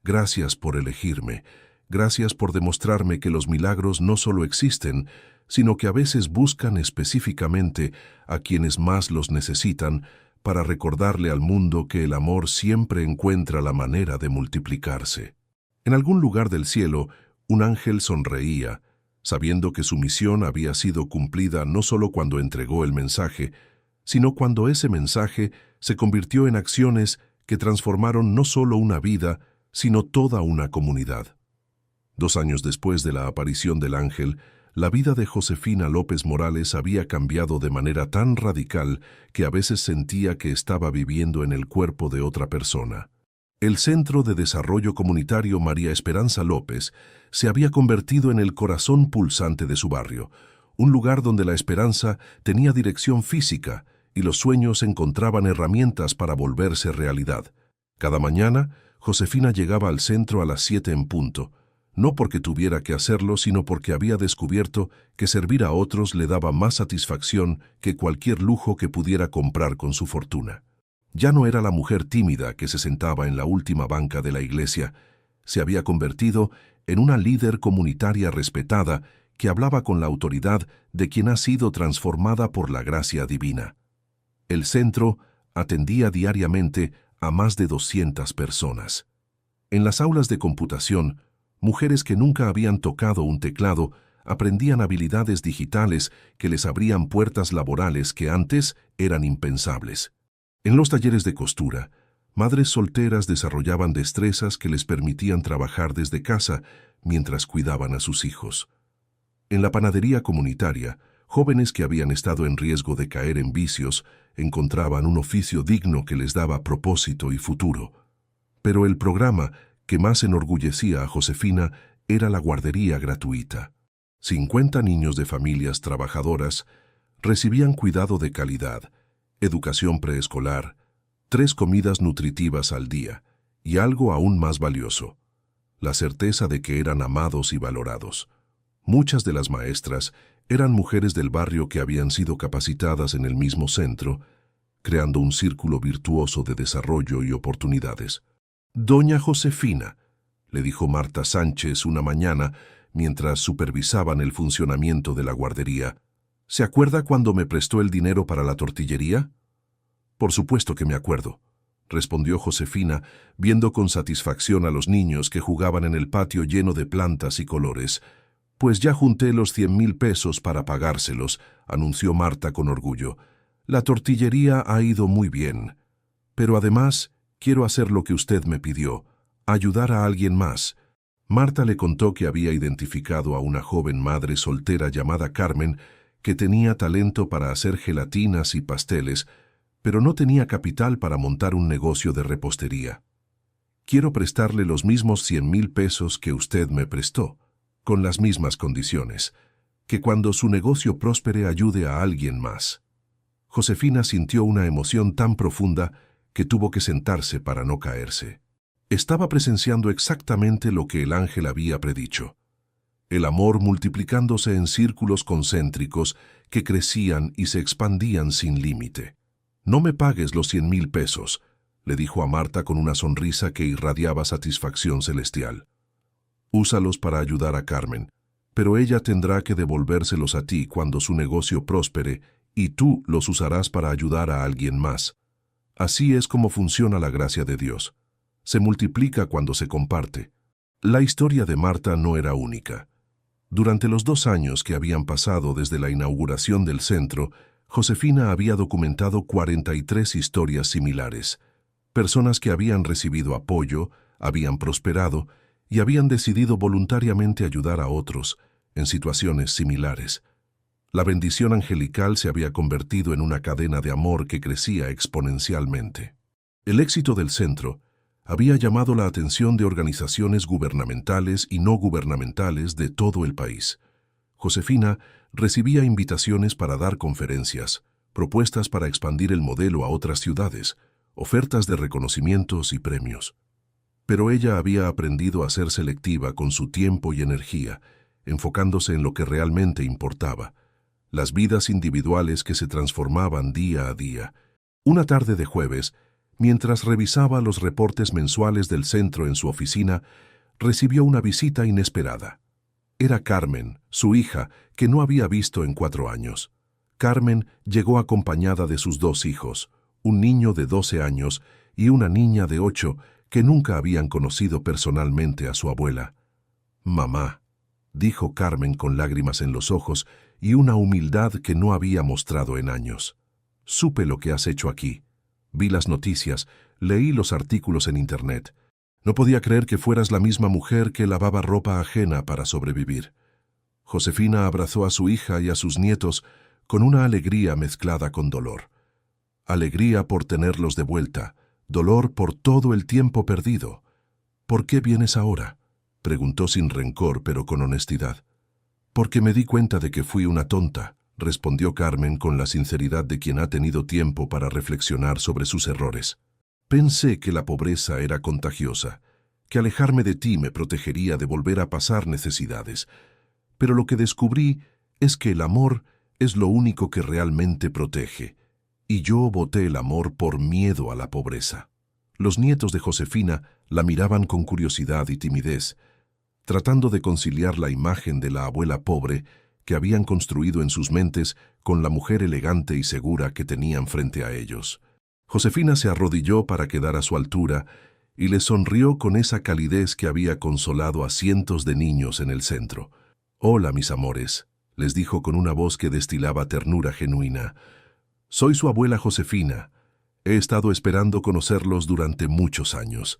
«Gracias por elegirme, gracias por demostrarme que los milagros no solo existen, sino que a veces buscan específicamente a quienes más los necesitan para recordarle al mundo que el amor siempre encuentra la manera de multiplicarse». En algún lugar del cielo, un ángel sonreía, sabiendo que su misión había sido cumplida no solo cuando entregó el mensaje, sino cuando ese mensaje se convirtió en acciones que transformaron no solo una vida, sino toda una comunidad. 2 años después de la aparición del ángel, la vida de Josefina López Morales había cambiado de manera tan radical que a veces sentía que estaba viviendo en el cuerpo de otra persona. El Centro de Desarrollo Comunitario María Esperanza López se había convertido en el corazón pulsante de su barrio, un lugar donde la esperanza tenía dirección física y los sueños encontraban herramientas para volverse realidad. Cada mañana, Josefina llegaba al centro a las 7 en punto, no porque tuviera que hacerlo, sino porque había descubierto que servir a otros le daba más satisfacción que cualquier lujo que pudiera comprar con su fortuna. Ya no era la mujer tímida que se sentaba en la última banca de la iglesia, se había convertido en una líder comunitaria respetada que hablaba con la autoridad de quien ha sido transformada por la gracia divina. El centro atendía diariamente a más de 200 personas. En las aulas de computación, mujeres que nunca habían tocado un teclado aprendían habilidades digitales que les abrían puertas laborales que antes eran impensables. En los talleres de costura, madres solteras desarrollaban destrezas que les permitían trabajar desde casa mientras cuidaban a sus hijos. En la panadería comunitaria, Jóvenes que habían estado en riesgo de caer en vicios encontraban un oficio digno que les daba propósito y futuro. Pero el programa que más enorgullecía a Josefina era la guardería gratuita. 50 niños de familias trabajadoras recibían cuidado de calidad, educación preescolar, 3 comidas nutritivas al día y algo aún más valioso, la certeza de que eran amados y valorados. Muchas de las maestras eran mujeres del barrio que habían sido capacitadas en el mismo centro, creando un círculo virtuoso de desarrollo y oportunidades. «Doña Josefina», le dijo Marta Sánchez una mañana mientras supervisaban el funcionamiento de la guardería, «¿se acuerda cuando me prestó el dinero para la tortillería?» «Por supuesto que me acuerdo», respondió Josefina, viendo con satisfacción a los niños que jugaban en el patio lleno de plantas y colores. «Pues ya junté los 100,000 pesos para pagárselos», anunció Marta con orgullo. «La tortillería ha ido muy bien. Pero además, quiero hacer lo que usted me pidió, ayudar a alguien más». Marta le contó que había identificado a una joven madre soltera llamada Carmen que tenía talento para hacer gelatinas y pasteles, pero no tenía capital para montar un negocio de repostería. «Quiero prestarle los mismos 100,000 pesos que usted me prestó, con las mismas condiciones, que cuando su negocio próspere ayude a alguien más». Josefina sintió una emoción tan profunda que tuvo que sentarse para no caerse. Estaba presenciando exactamente lo que el ángel había predicho. El amor multiplicándose en círculos concéntricos que crecían y se expandían sin límite. «No me pagues los 100,000 pesos», le dijo a Marta con una sonrisa que irradiaba satisfacción celestial. «Úsalos para ayudar a Carmen, pero ella tendrá que devolvérselos a ti cuando su negocio próspere y tú los usarás para ayudar a alguien más. Así es como funciona la gracia de Dios. Se multiplica cuando se comparte». La historia de Marta no era única. Durante los 2 años que habían pasado desde la inauguración del centro, Josefina había documentado 43 historias similares. Personas que habían recibido apoyo, habían prosperado y habían decidido voluntariamente ayudar a otros en situaciones similares. La bendición angelical se había convertido en una cadena de amor que crecía exponencialmente. El éxito del centro había llamado la atención de organizaciones gubernamentales y no gubernamentales de todo el país. Josefina recibía invitaciones para dar conferencias, propuestas para expandir el modelo a otras ciudades, ofertas de reconocimientos y premios. Pero ella había aprendido a ser selectiva con su tiempo y energía, enfocándose en lo que realmente importaba, las vidas individuales que se transformaban día a día. Una tarde de jueves, mientras revisaba los reportes mensuales del centro en su oficina, recibió una visita inesperada. Era Carmen, su hija, que no había visto en 4 años. Carmen llegó acompañada de sus 2 hijos, un niño de 12 años y una niña de 8, que nunca habían conocido personalmente a su abuela. «Mamá», dijo Carmen con lágrimas en los ojos y una humildad que no había mostrado en años. «Supe lo que has hecho aquí. Vi las noticias, leí los artículos en Internet. No podía creer que fueras la misma mujer que lavaba ropa ajena para sobrevivir». Josefina abrazó a su hija y a sus nietos con una alegría mezclada con dolor. Alegría por tenerlos de vuelta, dolor por todo el tiempo perdido. «¿Por qué vienes ahora?», preguntó sin rencor pero con honestidad. «Porque me di cuenta de que fui una tonta», respondió Carmen con la sinceridad de quien ha tenido tiempo para reflexionar sobre sus errores. «Pensé que la pobreza era contagiosa, que alejarme de ti me protegería de volver a pasar necesidades. Pero lo que descubrí es que el amor es lo único que realmente protege, y yo boté el amor por miedo a la pobreza». Los nietos de Josefina la miraban con curiosidad y timidez, tratando de conciliar la imagen de la abuela pobre que habían construido en sus mentes con la mujer elegante y segura que tenían frente a ellos. Josefina se arrodilló para quedar a su altura y les sonrió con esa calidez que había consolado a cientos de niños en el centro. «Hola, mis amores», les dijo con una voz que destilaba ternura genuina. «Soy su abuela Josefina. He estado esperando conocerlos durante muchos años».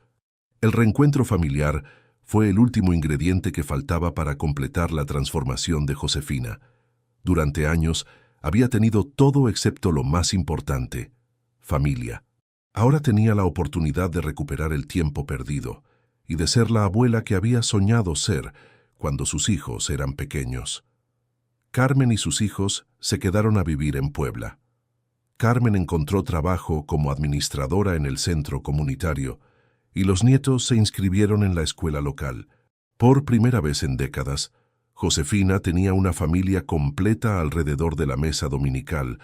El reencuentro familiar fue el último ingrediente que faltaba para completar la transformación de Josefina. Durante años, había tenido todo excepto lo más importante: familia. Ahora tenía la oportunidad de recuperar el tiempo perdido y de ser la abuela que había soñado ser cuando sus hijos eran pequeños. Carmen y sus hijos se quedaron a vivir en Puebla. Carmen encontró trabajo como administradora en el centro comunitario y los nietos se inscribieron en la escuela local. Por primera vez en décadas, Josefina tenía una familia completa alrededor de la mesa dominical,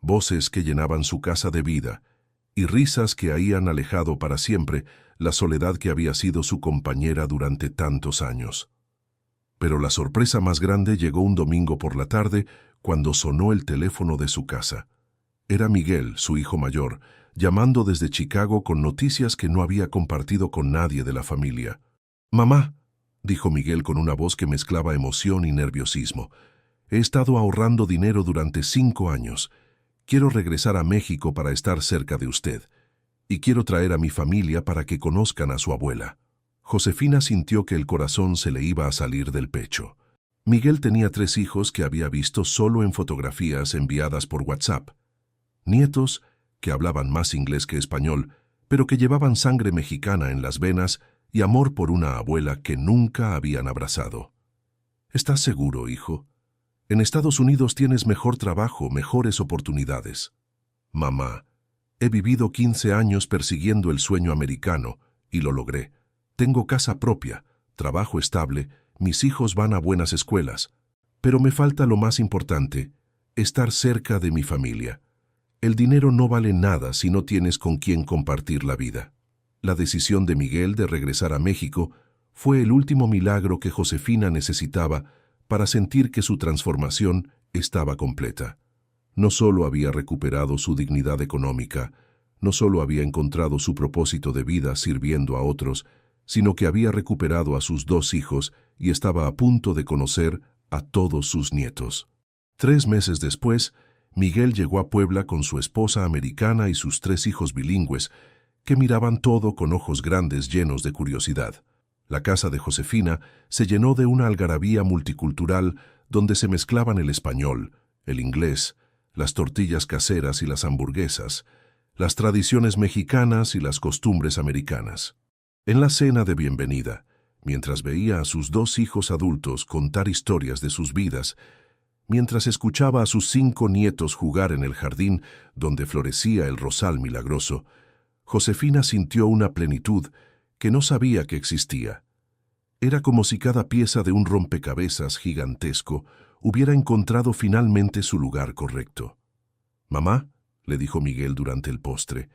voces que llenaban su casa de vida y risas que habían alejado para siempre la soledad que había sido su compañera durante tantos años. Pero la sorpresa más grande llegó un domingo por la tarde cuando sonó el teléfono de su casa. Era Miguel, su hijo mayor, llamando desde Chicago con noticias que no había compartido con nadie de la familia. «Mamá», dijo Miguel con una voz que mezclaba emoción y nerviosismo, «he estado ahorrando dinero durante 5 años. Quiero regresar a México para estar cerca de usted. Y quiero traer a mi familia para que conozcan a su abuela». Josefina sintió que el corazón se le iba a salir del pecho. Miguel tenía 3 hijos que había visto solo en fotografías enviadas por WhatsApp. Nietos que hablaban más inglés que español, pero que llevaban sangre mexicana en las venas y amor por una abuela que nunca habían abrazado. «¿Estás seguro, hijo? En Estados Unidos tienes mejor trabajo, mejores oportunidades». «Mamá, he vivido 15 años persiguiendo el sueño americano y lo logré. Tengo casa propia, trabajo estable, mis hijos van a buenas escuelas. Pero me falta lo más importante, estar cerca de mi familia. El dinero no vale nada si no tienes con quién compartir la vida». La decisión de Miguel de regresar a México fue el último milagro que Josefina necesitaba para sentir que su transformación estaba completa. No solo había recuperado su dignidad económica, no solo había encontrado su propósito de vida sirviendo a otros, sino que había recuperado a sus 2 hijos y estaba a punto de conocer a todos sus nietos. 3 meses después, Miguel llegó a Puebla con su esposa americana y sus 3 hijos bilingües, que miraban todo con ojos grandes llenos de curiosidad. La casa de Josefina se llenó de una algarabía multicultural donde se mezclaban el español, el inglés, las tortillas caseras y las hamburguesas, las tradiciones mexicanas y las costumbres americanas. En la cena de bienvenida, mientras veía a sus 2 hijos adultos contar historias de sus vidas, mientras escuchaba a sus 5 nietos jugar en el jardín donde florecía el rosal milagroso, Josefina sintió una plenitud que no sabía que existía. Era como si cada pieza de un rompecabezas gigantesco hubiera encontrado finalmente su lugar correcto. «Mamá», le dijo Miguel durante el postre,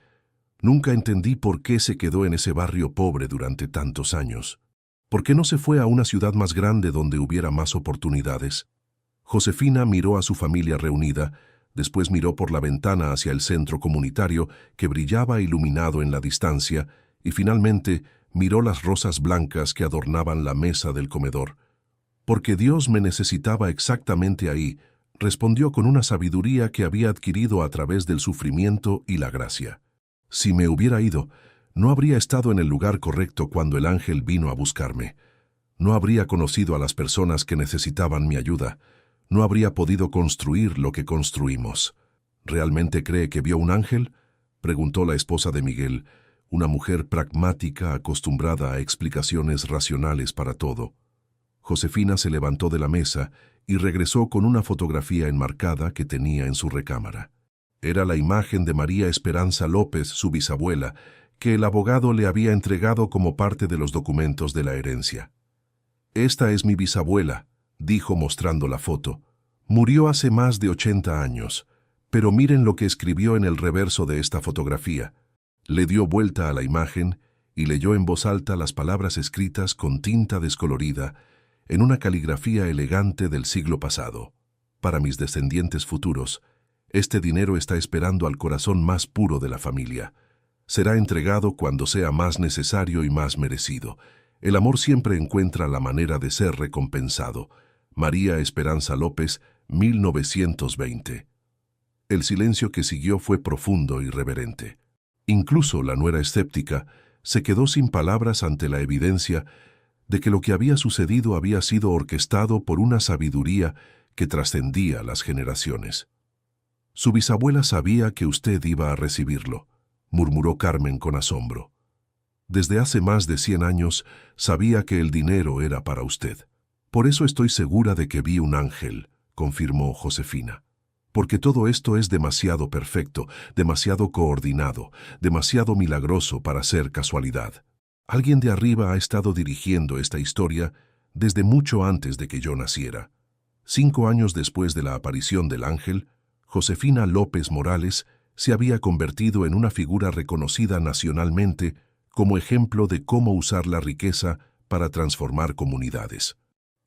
«nunca entendí por qué se quedó en ese barrio pobre durante tantos años. ¿Por qué no se fue a una ciudad más grande donde hubiera más oportunidades?» Josefina miró a su familia reunida, después miró por la ventana hacia el centro comunitario que brillaba iluminado en la distancia y finalmente miró las rosas blancas que adornaban la mesa del comedor. «Porque Dios me necesitaba exactamente ahí», respondió con una sabiduría que había adquirido a través del sufrimiento y la gracia. «Si me hubiera ido, no habría estado en el lugar correcto cuando el ángel vino a buscarme. No habría conocido a las personas que necesitaban mi ayuda. No habría podido construir lo que construimos». «¿Realmente cree que vio un ángel?», preguntó la esposa de Miguel, una mujer pragmática acostumbrada a explicaciones racionales para todo. Josefina se levantó de la mesa y regresó con una fotografía enmarcada que tenía en su recámara. Era la imagen de María Esperanza López, su bisabuela, que el abogado le había entregado como parte de los documentos de la herencia. «Esta es mi bisabuela», dijo mostrando la foto. «Murió hace más de 80 años, pero miren lo que escribió en el reverso de esta fotografía». Le dio vuelta a la imagen y leyó en voz alta las palabras escritas con tinta descolorida en una caligrafía elegante del siglo pasado. «Para mis descendientes futuros, este dinero está esperando al corazón más puro de la familia. Será entregado cuando sea más necesario y más merecido. El amor siempre encuentra la manera de ser recompensado. María Esperanza López, 1920». El silencio que siguió fue profundo y reverente. Incluso la nuera escéptica se quedó sin palabras ante la evidencia de que lo que había sucedido había sido orquestado por una sabiduría que trascendía las generaciones. Su bisabuela sabía que usted iba a recibirlo, murmuró Carmen con asombro. Desde hace más de 100 años sabía que el dinero era para usted. Por eso estoy segura de que vi un ángel, confirmó Josefina. Porque todo esto es demasiado perfecto, demasiado coordinado, demasiado milagroso para ser casualidad. Alguien de arriba ha estado dirigiendo esta historia desde mucho antes de que yo naciera. 5 años después de la aparición del ángel, Josefina López Morales se había convertido en una figura reconocida nacionalmente como ejemplo de cómo usar la riqueza para transformar comunidades.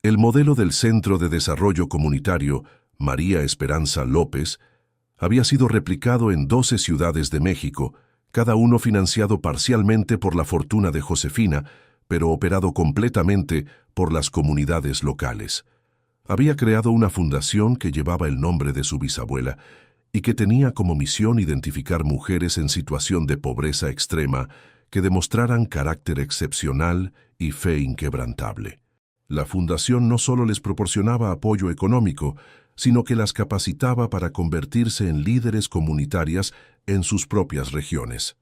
El modelo del Centro de Desarrollo Comunitario María Esperanza López había sido replicado en 12 ciudades de México, cada uno financiado parcialmente por la fortuna de Josefina, pero operado completamente por las comunidades locales. Había creado una fundación que llevaba el nombre de su bisabuela y que tenía como misión identificar mujeres en situación de pobreza extrema que demostraran carácter excepcional y fe inquebrantable. La fundación no solo les proporcionaba apoyo económico, sino que las capacitaba para convertirse en líderes comunitarias en sus propias regiones.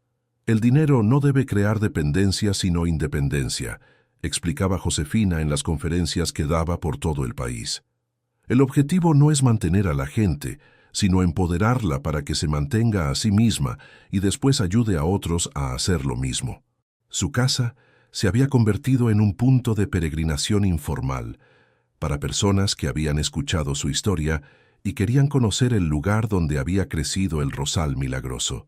El dinero no debe crear dependencia sino independencia, explicaba Josefina en las conferencias que daba por todo el país. El objetivo no es mantener a la gente, sino empoderarla para que se mantenga a sí misma y después ayude a otros a hacer lo mismo. Su casa se había convertido en un punto de peregrinación informal para personas que habían escuchado su historia y querían conocer el lugar donde había crecido el rosal milagroso.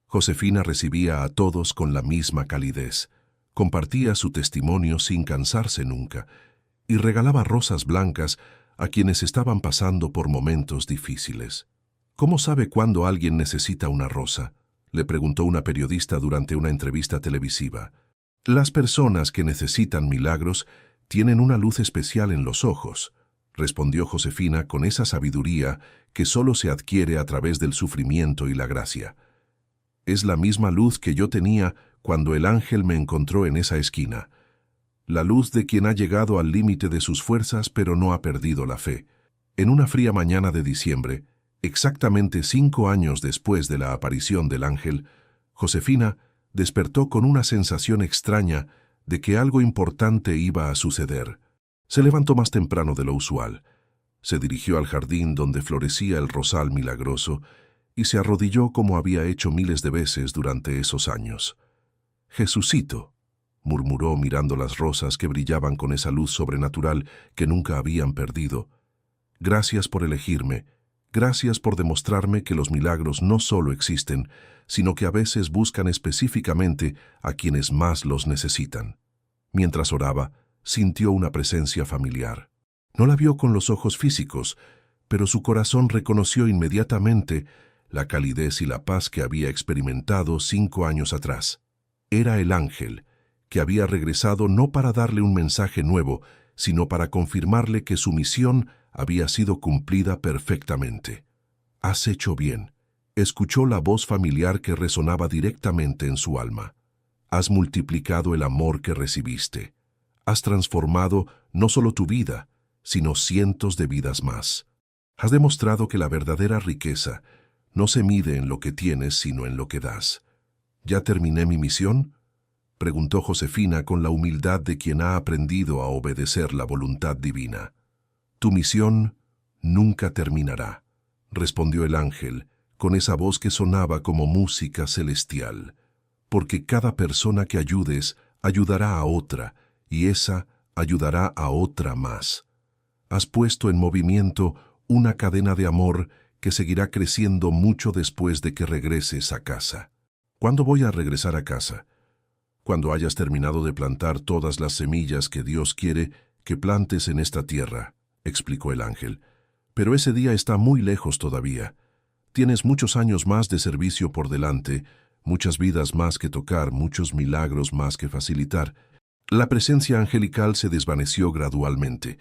Josefina recibía a todos con la misma calidez, compartía su testimonio sin cansarse nunca y regalaba rosas blancas a quienes estaban pasando por momentos difíciles. ¿Cómo sabe cuándo alguien necesita una rosa?, le preguntó una periodista durante una entrevista televisiva. Las personas que necesitan milagros tienen una luz especial en los ojos, respondió Josefina con esa sabiduría que solo se adquiere a través del sufrimiento y la gracia. Es la misma luz que yo tenía cuando el ángel me encontró en esa esquina. La luz de quien ha llegado al límite de sus fuerzas pero no ha perdido la fe. En una fría mañana de diciembre, exactamente 5 años después de la aparición del ángel, Josefina despertó con una sensación extraña de que algo importante iba a suceder. Se levantó más temprano de lo usual. Se dirigió al jardín donde florecía el rosal milagroso y se arrodilló como había hecho miles de veces durante esos años. «Jesucito», murmuró mirando las rosas que brillaban con esa luz sobrenatural que nunca habían perdido. «Gracias por elegirme. Gracias por demostrarme que los milagros no solo existen, sino que a veces buscan específicamente a quienes más los necesitan». Mientras oraba, sintió una presencia familiar. No la vio con los ojos físicos, pero su corazón reconoció inmediatamente la calidez y la paz que había experimentado 5 años atrás. Era el ángel, que había regresado no para darle un mensaje nuevo, sino para confirmarle que su misión había sido cumplida perfectamente. «Has hecho bien», escuchó la voz familiar que resonaba directamente en su alma. «Has multiplicado el amor que recibiste. Has transformado no solo tu vida, sino cientos de vidas más. Has demostrado que la verdadera riqueza no se mide en lo que tienes, sino en lo que das». «¿Ya terminé mi misión?», preguntó Josefina con la humildad de quien ha aprendido a obedecer la voluntad divina. «Tu misión nunca terminará», respondió el ángel, con esa voz que sonaba como música celestial. «Porque cada persona que ayudes ayudará a otra, y esa ayudará a otra más. Has puesto en movimiento una cadena de amor que seguirá creciendo mucho después de que regreses a casa». «¿Cuándo voy a regresar a casa?». «Cuando hayas terminado de plantar todas las semillas que Dios quiere que plantes en esta tierra», explicó el ángel. «Pero ese día está muy lejos todavía. Tienes muchos años más de servicio por delante, muchas vidas más que tocar, muchos milagros más que facilitar». La presencia angelical se desvaneció gradualmente,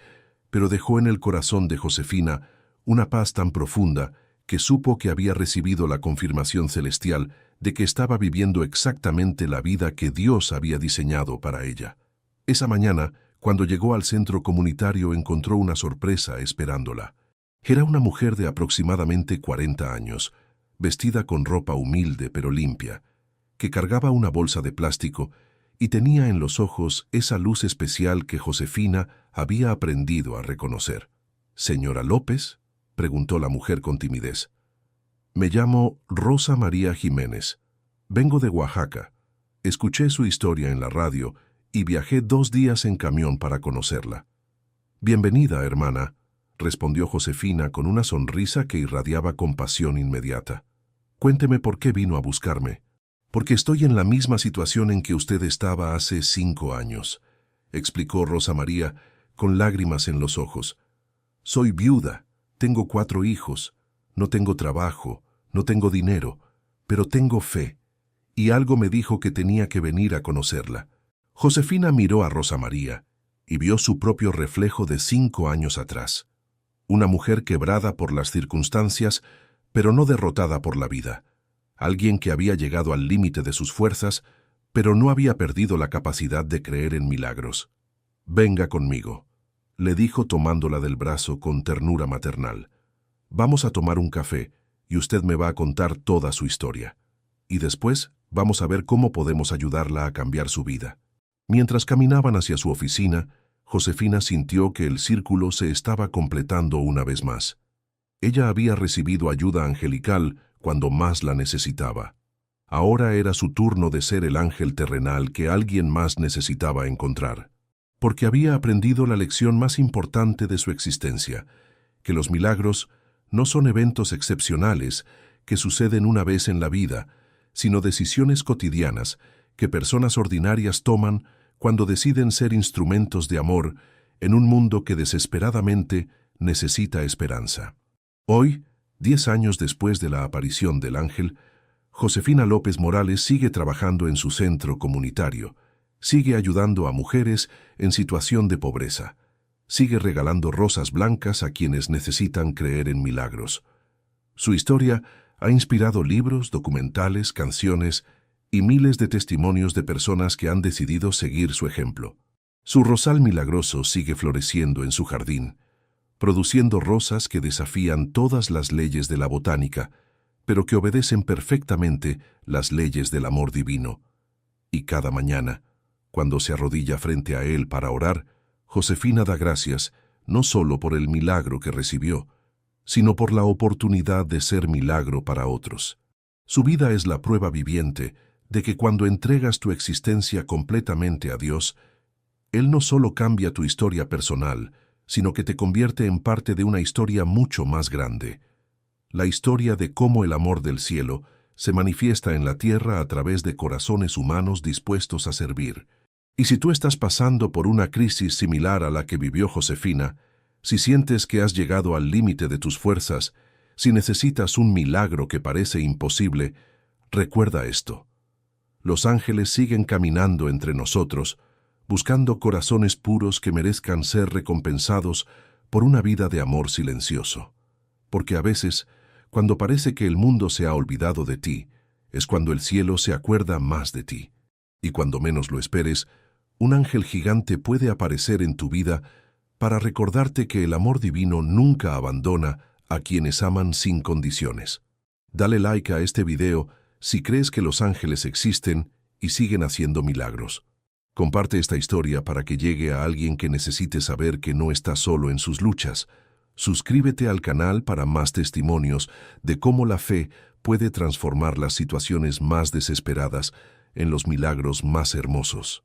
pero dejó en el corazón de Josefina una paz tan profunda que supo que había recibido la confirmación celestial de que estaba viviendo exactamente la vida que Dios había diseñado para ella. Esa mañana, cuando llegó al centro comunitario, encontró una sorpresa esperándola. Era una mujer de aproximadamente 40 años, vestida con ropa humilde pero limpia, que cargaba una bolsa de plástico y tenía en los ojos esa luz especial que Josefina había aprendido a reconocer. «¿Señora López?», preguntó la mujer con timidez. «Me llamo Rosa María Jiménez. Vengo de Oaxaca. Escuché su historia en la radio y viajé 2 días en camión para conocerla». «Bienvenida, hermana», respondió Josefina con una sonrisa que irradiaba compasión inmediata. «Cuénteme por qué vino a buscarme». «Porque estoy en la misma situación en que usted estaba hace 5 años», explicó Rosa María con lágrimas en los ojos. «Soy viuda, tengo 4 hijos, no tengo trabajo, no tengo dinero, pero tengo fe, y algo me dijo que tenía que venir a conocerla». Josefina miró a Rosa María y vio su propio reflejo de 5 años atrás. Una mujer quebrada por las circunstancias, pero no derrotada por la vida. Alguien que había llegado al límite de sus fuerzas, pero no había perdido la capacidad de creer en milagros. «Venga conmigo», le dijo tomándola del brazo con ternura maternal. «Vamos a tomar un café y usted me va a contar toda su historia. Y después vamos a ver cómo podemos ayudarla a cambiar su vida». Mientras caminaban hacia su oficina, Josefina sintió que el círculo se estaba completando una vez más. Ella había recibido ayuda angelical cuando más la necesitaba. Ahora era su turno de ser el ángel terrenal que alguien más necesitaba encontrar. Porque había aprendido la lección más importante de su existencia, que los milagros no son eventos excepcionales que suceden una vez en la vida, sino decisiones cotidianas que personas ordinarias toman cuando deciden ser instrumentos de amor en un mundo que desesperadamente necesita esperanza. Hoy, 10 años después de la aparición del ángel, Josefina López Morales sigue trabajando en su centro comunitario, sigue ayudando a mujeres en situación de pobreza, sigue regalando rosas blancas a quienes necesitan creer en milagros. Su historia ha inspirado libros, documentales, canciones y miles de testimonios de personas que han decidido seguir su ejemplo. Su rosal milagroso sigue floreciendo en su jardín, produciendo rosas que desafían todas las leyes de la botánica, pero que obedecen perfectamente las leyes del amor divino. Y cada mañana, cuando se arrodilla frente a él para orar, Josefina da gracias no solo por el milagro que recibió, sino por la oportunidad de ser milagro para otros. Su vida es la prueba viviente de que cuando entregas tu existencia completamente a Dios, Él no solo cambia tu historia personal, sino que te convierte en parte de una historia mucho más grande. La historia de cómo el amor del cielo se manifiesta en la tierra a través de corazones humanos dispuestos a servir. Y si tú estás pasando por una crisis similar a la que vivió Josefina, si sientes que has llegado al límite de tus fuerzas, si necesitas un milagro que parece imposible, recuerda esto. Los ángeles siguen caminando entre nosotros, buscando corazones puros que merezcan ser recompensados por una vida de amor silencioso. Porque a veces, cuando parece que el mundo se ha olvidado de ti, es cuando el cielo se acuerda más de ti. Y cuando menos lo esperes, un ángel gigante puede aparecer en tu vida para recordarte que el amor divino nunca abandona a quienes aman sin condiciones. Dale like a este video si crees que los ángeles existen y siguen haciendo milagros. Comparte esta historia para que llegue a alguien que necesite saber que no está solo en sus luchas. Suscríbete al canal para más testimonios de cómo la fe puede transformar las situaciones más desesperadas en los milagros más hermosos.